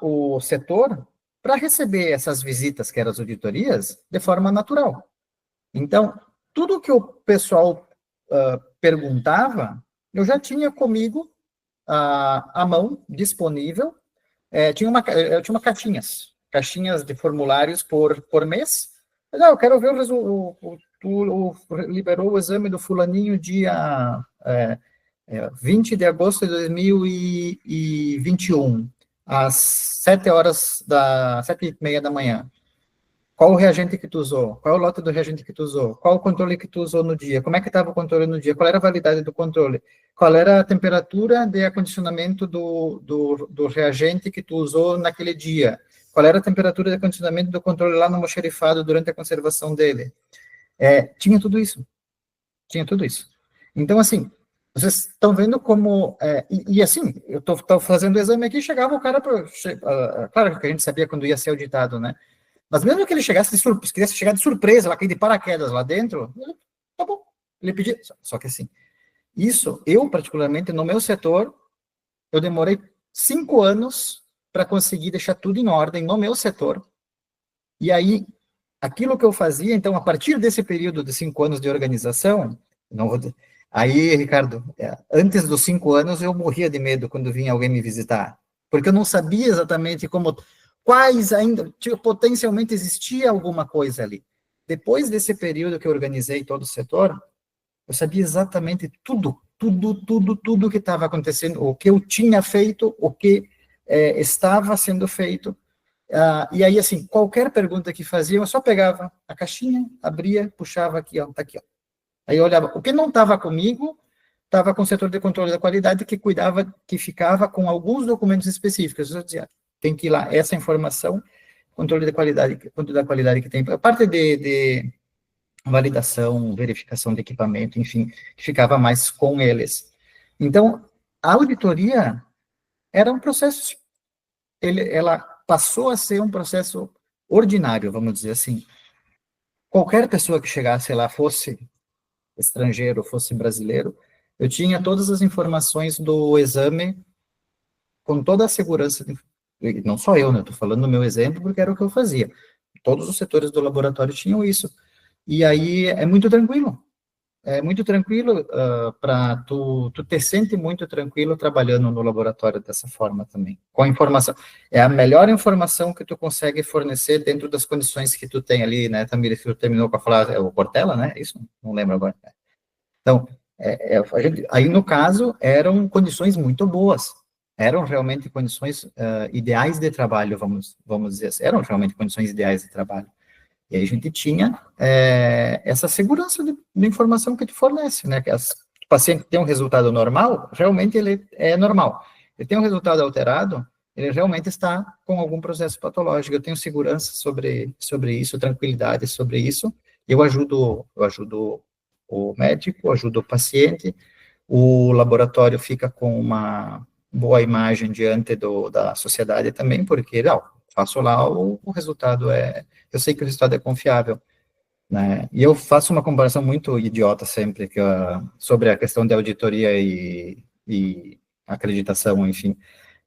o setor para receber essas visitas, que eram as auditorias, de forma natural. Então, tudo que o pessoal perguntava, eu já tinha comigo à mão, disponível. Eu tinha caixinhas de formulários por mês. Eu quero ver tu liberou o exame do fulaninho dia 20 de agosto de 2021, às 7h30 da manhã. Qual o reagente que tu usou? Qual é o lote do reagente que tu usou? Qual o controle que tu usou no dia? Como é que estava o controle no dia? Qual era a validade do controle? Qual era a temperatura de acondicionamento do reagente que tu usou naquele dia? Qual era a temperatura de acondicionamento do controle lá no almoxarifado durante a conservação dele? Tinha tudo isso. Tinha tudo isso. Então, assim, Vocês estão vendo como... e assim, eu estou fazendo o exame aqui, chegava o cara... claro que a gente sabia quando ia ser auditado, né? Mas mesmo que ele chegasse quisesse chegar de surpresa, lá, cair de paraquedas lá dentro, tá bom. Ele pedia... Só que assim, isso, eu particularmente, no meu setor, eu demorei 5 anos para conseguir deixar tudo em ordem no meu setor. E aí, aquilo que eu fazia, então, a partir desse período de 5 anos de organização, não vou... Aí, Ricardo, antes dos 5 anos, eu morria de medo quando vinha alguém me visitar, porque eu não sabia exatamente quais ainda, potencialmente existia alguma coisa ali. Depois desse período que eu organizei todo o setor, eu sabia exatamente tudo que estava acontecendo, o que eu tinha feito, o que estava sendo feito. E aí, assim, qualquer pergunta que fazia, eu só pegava a caixinha, abria, puxava aqui, ó, tá aqui, ó. Aí eu olhava, o que não estava comigo, estava com o setor de controle da qualidade, que cuidava, que ficava com alguns documentos específicos. Eu dizia, tem que ir lá, essa informação, controle da qualidade que tem. A parte de validação, verificação de equipamento, enfim, ficava mais com eles. Então, a auditoria era um processo, ela passou a ser um processo ordinário, vamos dizer assim. Qualquer pessoa que chegasse lá, fosse estrangeiro, fosse brasileiro, eu tinha todas as informações do exame com toda a segurança, não só eu, né, estou falando do meu exemplo, porque era o que eu fazia. Todos os setores do laboratório tinham isso. E aí é muito tranquilo para tu te sente muito tranquilo trabalhando no laboratório dessa forma também, com a informação, é a melhor informação que tu consegue fornecer dentro das condições que tu tem ali, né, Tamir, tu terminou com a falar, o Portela, né, isso? Não lembro agora. Então, aí no caso, eram condições muito boas, eram realmente condições ideais de trabalho, vamos dizer assim, eram realmente condições ideais de trabalho. E aí a gente tinha essa segurança de informação que te fornece, né? Que o paciente tem um resultado normal, realmente ele é normal. Ele tem um resultado alterado, ele realmente está com algum processo patológico. Eu tenho segurança sobre isso, tranquilidade sobre isso. Eu ajudo o médico, ajudo o paciente, o laboratório fica com uma boa imagem diante da sociedade também, porque, não, faço lá, o resultado eu sei que o resultado é confiável, né? E eu faço uma comparação muito idiota sempre, sobre a questão de auditoria e acreditação, enfim,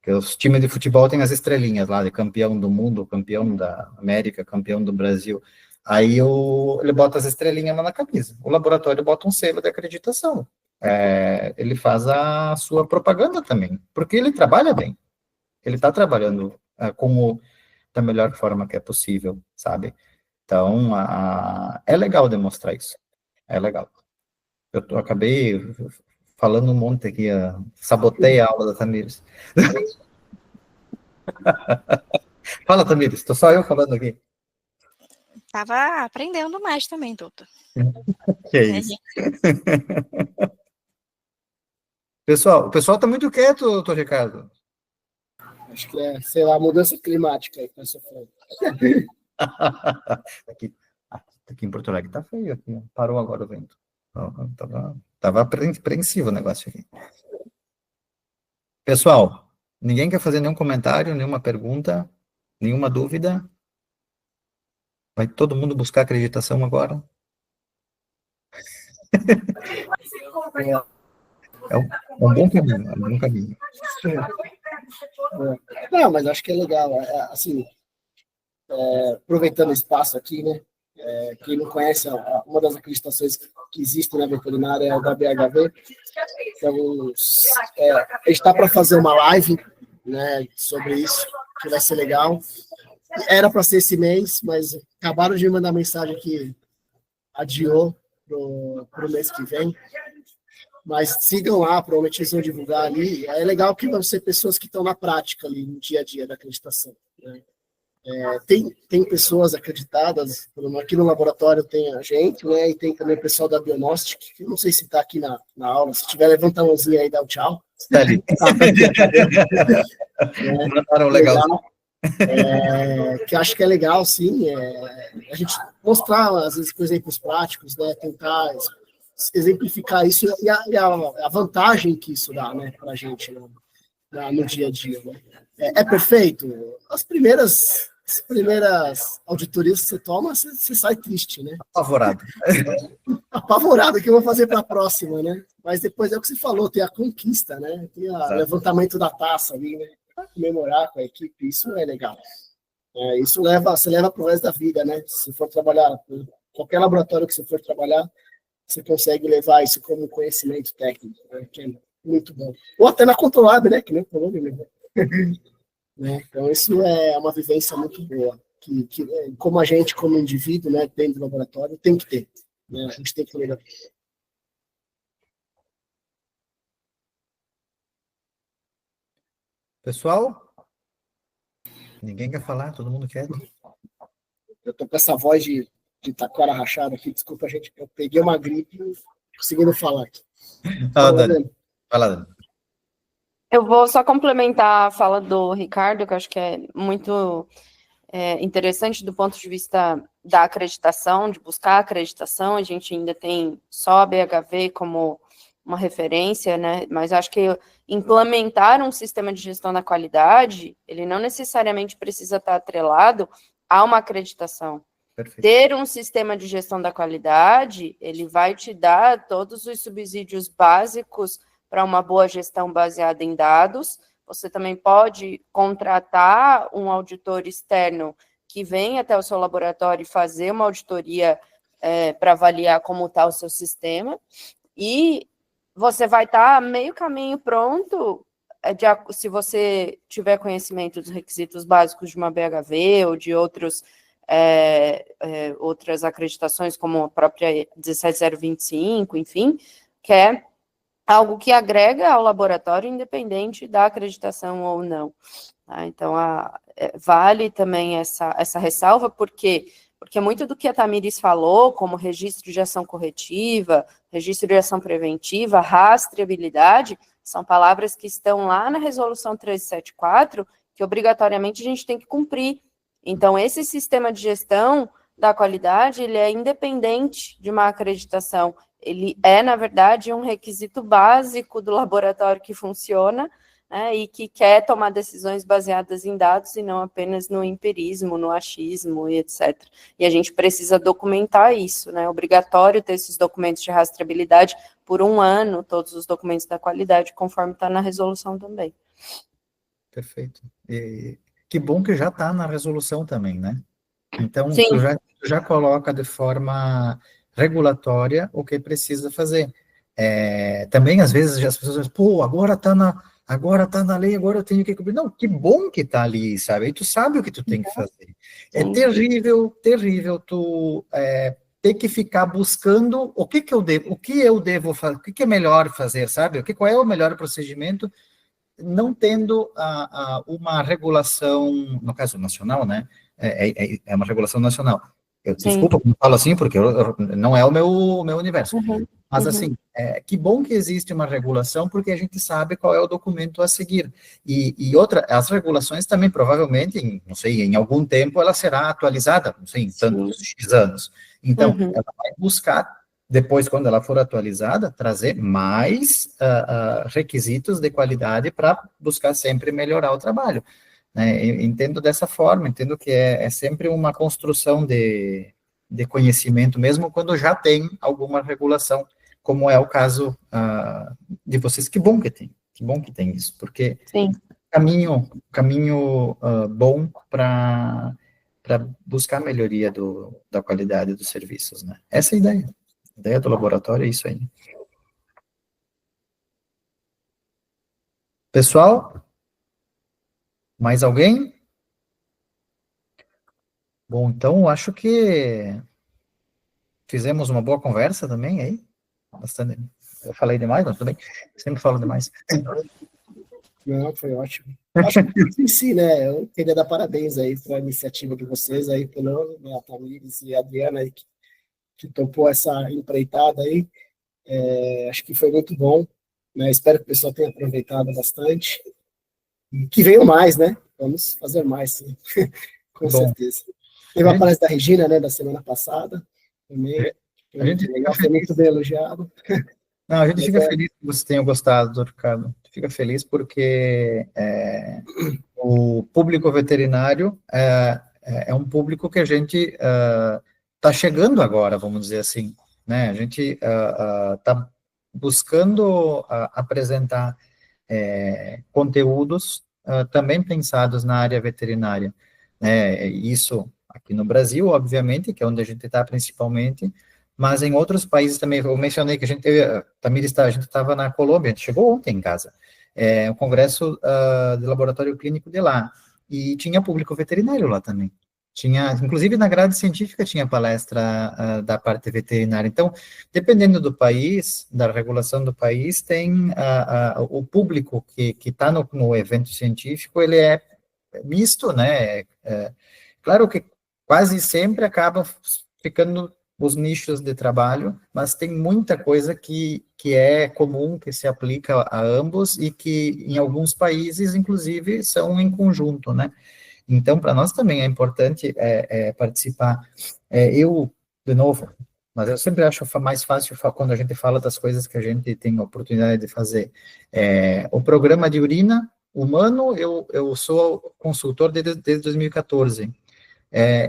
que os times de futebol têm as estrelinhas lá, de campeão do mundo, campeão da América, campeão do Brasil, aí ele bota as estrelinhas lá na camisa, o laboratório bota um selo de acreditação, ele faz a sua propaganda também, porque ele trabalha bem, ele está trabalhando da melhor forma que é possível, sabe? Então, é legal demonstrar isso. É legal. Eu acabei falando um monte aqui, sabotei a aula da Tamires. Fala, Tamires, estou só eu falando aqui. Estava aprendendo mais também, doutor. Que é isso. O pessoal está muito quieto, doutor Ricardo. Acho que sei lá, mudança climática aí que nós sofrendo. Aqui em Porto Alegre tá feio, aqui, parou agora o vento. Tava apreensivo o negócio aqui. Pessoal, ninguém quer fazer nenhum comentário, nenhuma pergunta, nenhuma dúvida? Vai todo mundo buscar acreditação agora? É um bom caminho, é um bom caminho. Não, mas acho que é legal, assim, aproveitando o espaço aqui, né, quem não conhece, uma das acreditações que existe na veterinária é a da BHV, então, a gente está para fazer uma live, né, sobre isso, que vai ser legal, era para ser esse mês, mas acabaram de me mandar mensagem que adiou para o mês que vem, mas sigam lá, provavelmente eles vão divulgar ali. É legal que vão ser pessoas que estão na prática ali, no dia a dia da acreditação, né? Tem pessoas acreditadas, aqui no laboratório tem a gente, né? E tem também o pessoal da Bionostic, que eu não sei se está aqui na aula, se tiver, levanta a mãozinha aí, dá o tchau. Está ali. Legal. Que acho que é legal, sim, a gente mostrar, às vezes, por exemplo, os práticos, né? Tentar exemplificar isso e a vantagem que isso dá, né, para a gente no dia a dia. Né? É perfeito? As primeiras auditorias que você toma, você sai triste, né? Apavorado. Apavorado, o que eu vou fazer para a próxima, né? Mas depois é o que você falou, tem a conquista, né? Tem o levantamento da taça ali, né? Para comemorar com a equipe, isso é legal. Isso você leva para o resto da vida, né? Se for trabalhar, qualquer laboratório que você for trabalhar, você consegue levar isso como conhecimento técnico, né? Que é muito bom. Ou até na Controlab, né? Que nem falou, né? Então, isso é uma vivência muito boa, que como a gente, como indivíduo, né, dentro do laboratório, tem que ter. Né? A gente tem que melhorar. Pessoal, ninguém quer falar, todo mundo quer. Eu tô com essa voz de taquara rachada aqui, desculpa, gente, eu peguei uma gripe e conseguindo falar aqui. Dani. Fala, Dani. Eu vou só complementar a fala do Ricardo, que eu acho que é muito interessante do ponto de vista da acreditação, de buscar a acreditação. A gente ainda tem só a BHV como uma referência, né? Mas acho que implementar um sistema de gestão da qualidade, ele não necessariamente precisa estar atrelado a uma acreditação. Perfeito. Ter um sistema de gestão da qualidade, ele vai te dar todos os subsídios básicos para uma boa gestão baseada em dados. Você também pode contratar um auditor externo que venha até o seu laboratório e fazer uma auditoria para avaliar como está o seu sistema, e você vai estar meio caminho pronto, se você tiver conhecimento dos requisitos básicos de uma BHV ou de outras acreditações, como a própria 17025, enfim, que é algo que agrega ao laboratório, independente da acreditação ou não. Tá? Então, vale também essa ressalva, porque muito do que a Tamires falou, como registro de ação corretiva, registro de ação preventiva, rastreabilidade, são palavras que estão lá na Resolução 1374, que obrigatoriamente a gente tem que cumprir. Então, esse sistema de gestão da qualidade, ele é independente de uma acreditação. Ele é, na verdade, um requisito básico do laboratório que funciona, né, e que quer tomar decisões baseadas em dados e não apenas no empirismo, no achismo e etc. E a gente precisa documentar isso, né? É obrigatório ter esses documentos de rastreabilidade por 1 ano, todos os documentos da qualidade, conforme está na resolução também. Perfeito. E que bom que já está na resolução também, né? Então, Sim. tu já coloca de forma regulatória o que precisa fazer. Também, às vezes, as pessoas dizem, pô, agora está na lei, agora eu tenho que cumprir. Não, que bom que está ali, sabe? E tu sabe o que tu tem que fazer. É terrível tu ter que ficar buscando o que eu devo fazer, o que é melhor fazer, sabe? Qual é o melhor procedimento, não tendo uma regulação, no caso nacional, né? É uma regulação nacional. Desculpa como eu falo assim, porque não é o meu universo. Mas, assim, que bom que existe uma regulação, porque a gente sabe qual é o documento a seguir. E outra, as regulações também, provavelmente, não sei, em algum tempo ela será atualizada, não sei, em tantos X anos. Então, ela vai buscar, depois, quando ela for atualizada, trazer mais requisitos de qualidade para buscar sempre melhorar o trabalho. Eu entendo dessa forma, entendo que é sempre uma construção de conhecimento, mesmo quando já tem alguma regulação, como é o caso de vocês. Que bom que tem isso, porque caminho bom para buscar a melhoria da qualidade dos serviços, né? Essa é a ideia. A ideia do laboratório é isso aí. Pessoal, mais alguém? Bom, então, acho que fizemos uma boa conversa também aí. Bastante. Eu falei demais, mas tudo bem. Sempre falo demais. Não, foi ótimo. Acho que em si, né? Eu queria dar parabéns aí para a iniciativa de vocês aí, pelo a Tamires e a Adriana aí, que topou essa empreitada aí. Acho que foi muito bom, né? Espero que o pessoal tenha aproveitado bastante. E que venham mais, né? Vamos fazer mais, sim. Com certeza. Teve a palestra da Regina, né, da semana passada, também. A gente fica Legal, foi muito bem elogiado. Não, a gente Mas fica feliz que você tenha gostado, doutor Ricardo. A gente fica feliz porque o público veterinário é um público que a gente está chegando agora, vamos dizer assim, né? A gente está buscando apresentar conteúdos também pensados na área veterinária, né? Isso aqui no Brasil, obviamente, que é onde a gente está principalmente, mas em outros países também. Eu mencionei que a gente teve, Tamir, a gente estava na Colômbia, a gente chegou ontem em casa, um congresso de laboratório clínico de lá, e tinha público veterinário lá também. Tinha, inclusive na grade científica tinha palestra da parte veterinária. Então, dependendo do país, da regulação do país, tem o público que está no evento científico, ele é misto, né? Claro que quase sempre acaba ficando os nichos de trabalho, mas tem muita coisa que é comum, que se aplica a ambos e que em alguns países, inclusive, são em conjunto, né? Então, para nós também é importante participar. Eu, de novo, mas eu sempre acho mais fácil quando a gente fala das coisas que a gente tem a oportunidade de fazer. O programa de urina humano, eu sou consultor desde 2014.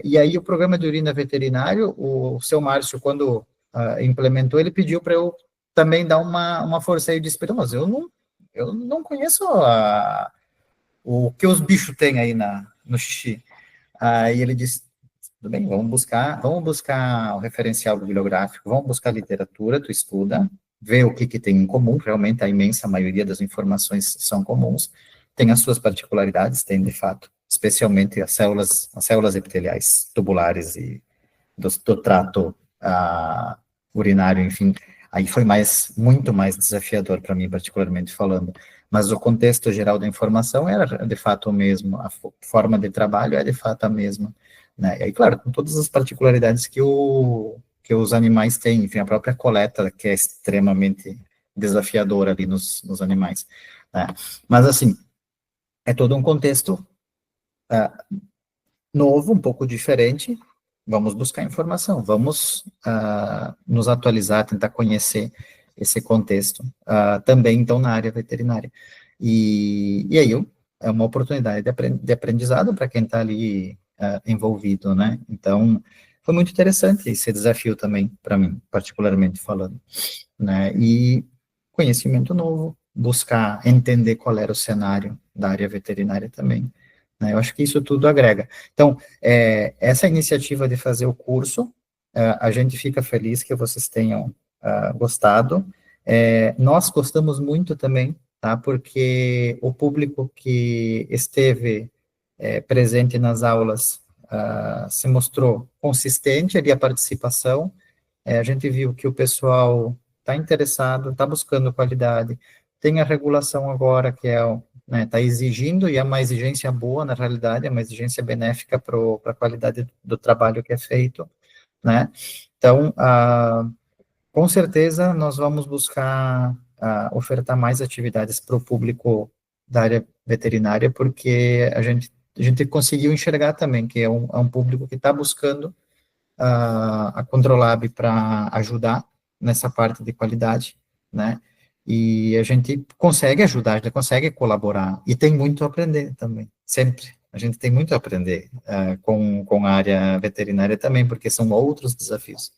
E aí o programa de urina veterinário, o seu Márcio, quando implementou, ele pediu para eu também dar uma força aí de esperança, mas eu não conheço o que os bichos têm aí no xixi. Aí ele disse, tudo bem, vamos buscar o referencial bibliográfico, vamos buscar literatura, tu estuda, vê o que tem em comum, realmente a imensa maioria das informações são comuns, tem as suas particularidades, tem de fato, especialmente as células epiteliais tubulares e do trato urinário, enfim, aí foi muito mais desafiador para mim, particularmente falando, mas o contexto geral da informação era de fato o mesmo, a forma de trabalho é de fato a mesma, né? E aí, claro, com todas as particularidades que os animais têm, enfim, a própria coleta, que é extremamente desafiadora ali nos animais, né? Mas, assim, é todo um contexto novo, um pouco diferente, vamos buscar informação, vamos nos atualizar, tentar conhecer esse contexto, também, então, na área veterinária. E aí, é uma oportunidade de aprendizado para quem está ali envolvido, né? Então, foi muito interessante esse desafio também, para mim, particularmente falando, né? E conhecimento novo, buscar entender qual era o cenário da área veterinária também, né? Eu acho que isso tudo agrega. Então, essa iniciativa de fazer o curso, a gente fica feliz que vocês tenham gostado. Nós gostamos muito também, tá? Porque o público que esteve presente nas aulas se mostrou consistente ali a participação. A gente viu que o pessoal está interessado, está buscando qualidade. Tem a regulação agora que está exigindo, e é uma exigência boa, na realidade, é uma exigência benéfica para a qualidade do trabalho que é feito, né? Então, com certeza, nós vamos buscar ofertar mais atividades para o público da área veterinária, porque a gente conseguiu enxergar também que é um público que está buscando a Controlab para ajudar nessa parte de qualidade, né? E a gente consegue ajudar, a gente consegue colaborar, e tem muito a aprender também, sempre. A gente tem muito a aprender com a área veterinária também, porque são outros desafios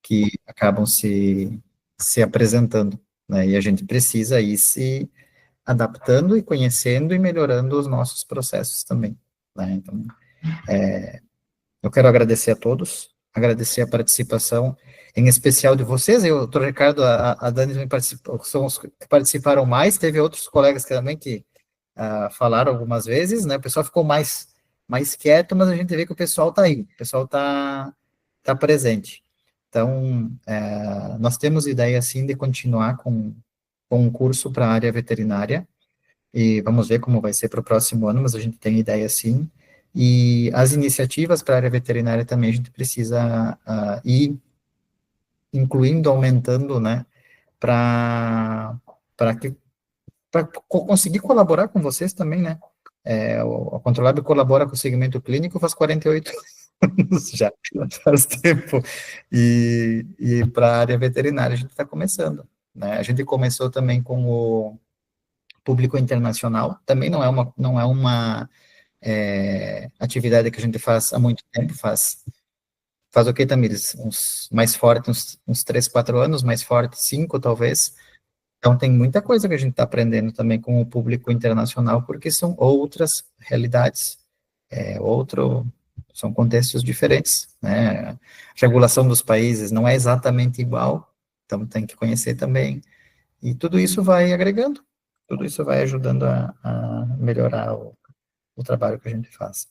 que acabam se apresentando, né? E a gente precisa ir se adaptando e conhecendo e melhorando os nossos processos também, né? Então, eu quero agradecer a todos, agradecer a participação, em especial de vocês, eu, o doutor Ricardo, a Dani também participou, são os que participaram mais, teve outros colegas que também que falaram algumas vezes, né, o pessoal ficou mais quieto, mas a gente vê que o pessoal está aí, o pessoal tá presente. Então, nós temos ideia, sim, de continuar com um curso para a área veterinária, e vamos ver como vai ser para o próximo ano, mas a gente tem ideia, sim. E as iniciativas para a área veterinária também a gente precisa ir incluindo, aumentando, né, para conseguir colaborar com vocês também, né. A Controlab colabora com o segmento clínico faz 48 já faz tempo. E para a área veterinária a gente está começando, né? A gente começou também com o público internacional, também não é uma atividade que a gente faz há muito tempo, faz o que, Tamires? Mais forte, uns 3, 4 anos, mais forte, 5 talvez. Então tem muita coisa que a gente está aprendendo também com o público internacional, porque são outras realidades, são contextos diferentes, né? A regulação dos países não é exatamente igual, então tem que conhecer também. E tudo isso vai agregando, tudo isso vai ajudando a melhorar o trabalho que a gente faz.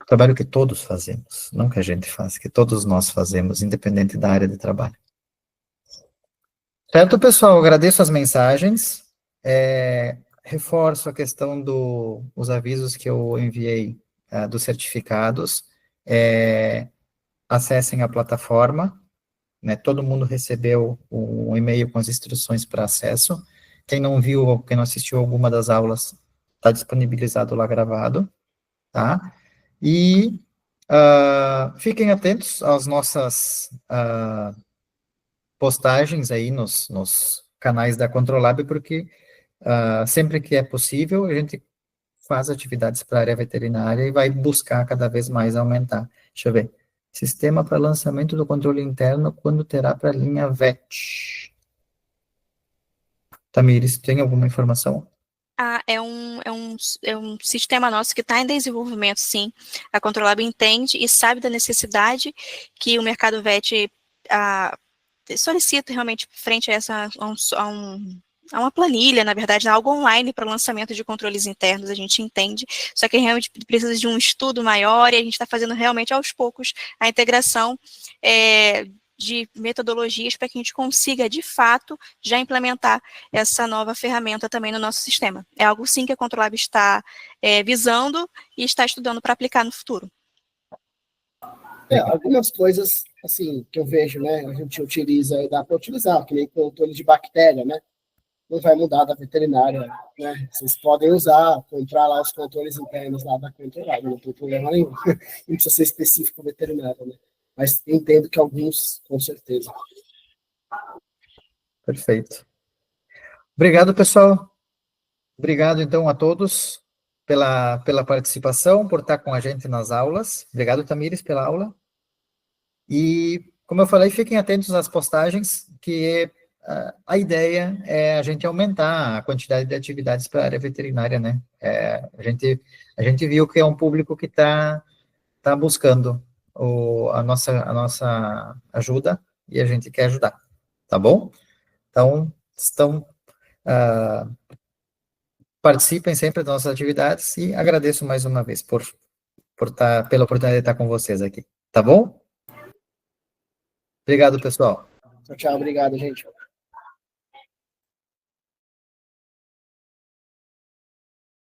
O trabalho que todos fazemos, não que a gente faz, que todos nós fazemos, independente da área de trabalho. Certo, pessoal? Agradeço as mensagens. Reforço a questão dos avisos que eu enviei dos certificados. Acessem a plataforma, né? Todo mundo recebeu um e-mail com as instruções para acesso. Quem não viu ou quem não assistiu alguma das aulas, está disponibilizado lá gravado, tá? E fiquem atentos às nossas postagens aí nos canais da Controlab, porque sempre que é possível, a gente faz atividades para a área veterinária e vai buscar cada vez mais aumentar. Deixa eu ver. Sistema para lançamento do controle interno, quando terá para a linha VET? Tamires, tem alguma informação? É um sistema nosso que está em desenvolvimento, sim. A Controlab entende e sabe da necessidade que o mercado VET solicita realmente frente a uma planilha, na verdade, algo online para o lançamento de controles internos, a gente entende, só que realmente precisa de um estudo maior e a gente está fazendo realmente aos poucos a integração de metodologias para que a gente consiga, de fato, já implementar essa nova ferramenta também no nosso sistema. É algo, sim, que a Controlab está visando e está estudando para aplicar no futuro. Algumas coisas, assim, que eu vejo, né, a gente utiliza e dá para utilizar, que nem controle de bactéria, né? Não vai mudar da veterinária, né? Vocês podem usar, comprar lá os controles internos lá da Controlab, não tem problema nenhum. Não precisa ser específico veterinário, né? Mas entendo que alguns, com certeza. Perfeito. Obrigado, pessoal. Obrigado, então, a todos pela participação, por estar com a gente nas aulas. Obrigado, Tamires, pela aula. E, como eu falei, fiquem atentos às postagens, que a ideia é a gente aumentar a quantidade de atividades para a área veterinária, né? A gente viu que é um público que está buscando a nossa ajuda e a gente quer ajudar, tá bom? Então, participem sempre das nossas atividades e agradeço mais uma vez pela oportunidade de estar com vocês aqui, tá bom? Obrigado, pessoal. Tchau, obrigado, gente.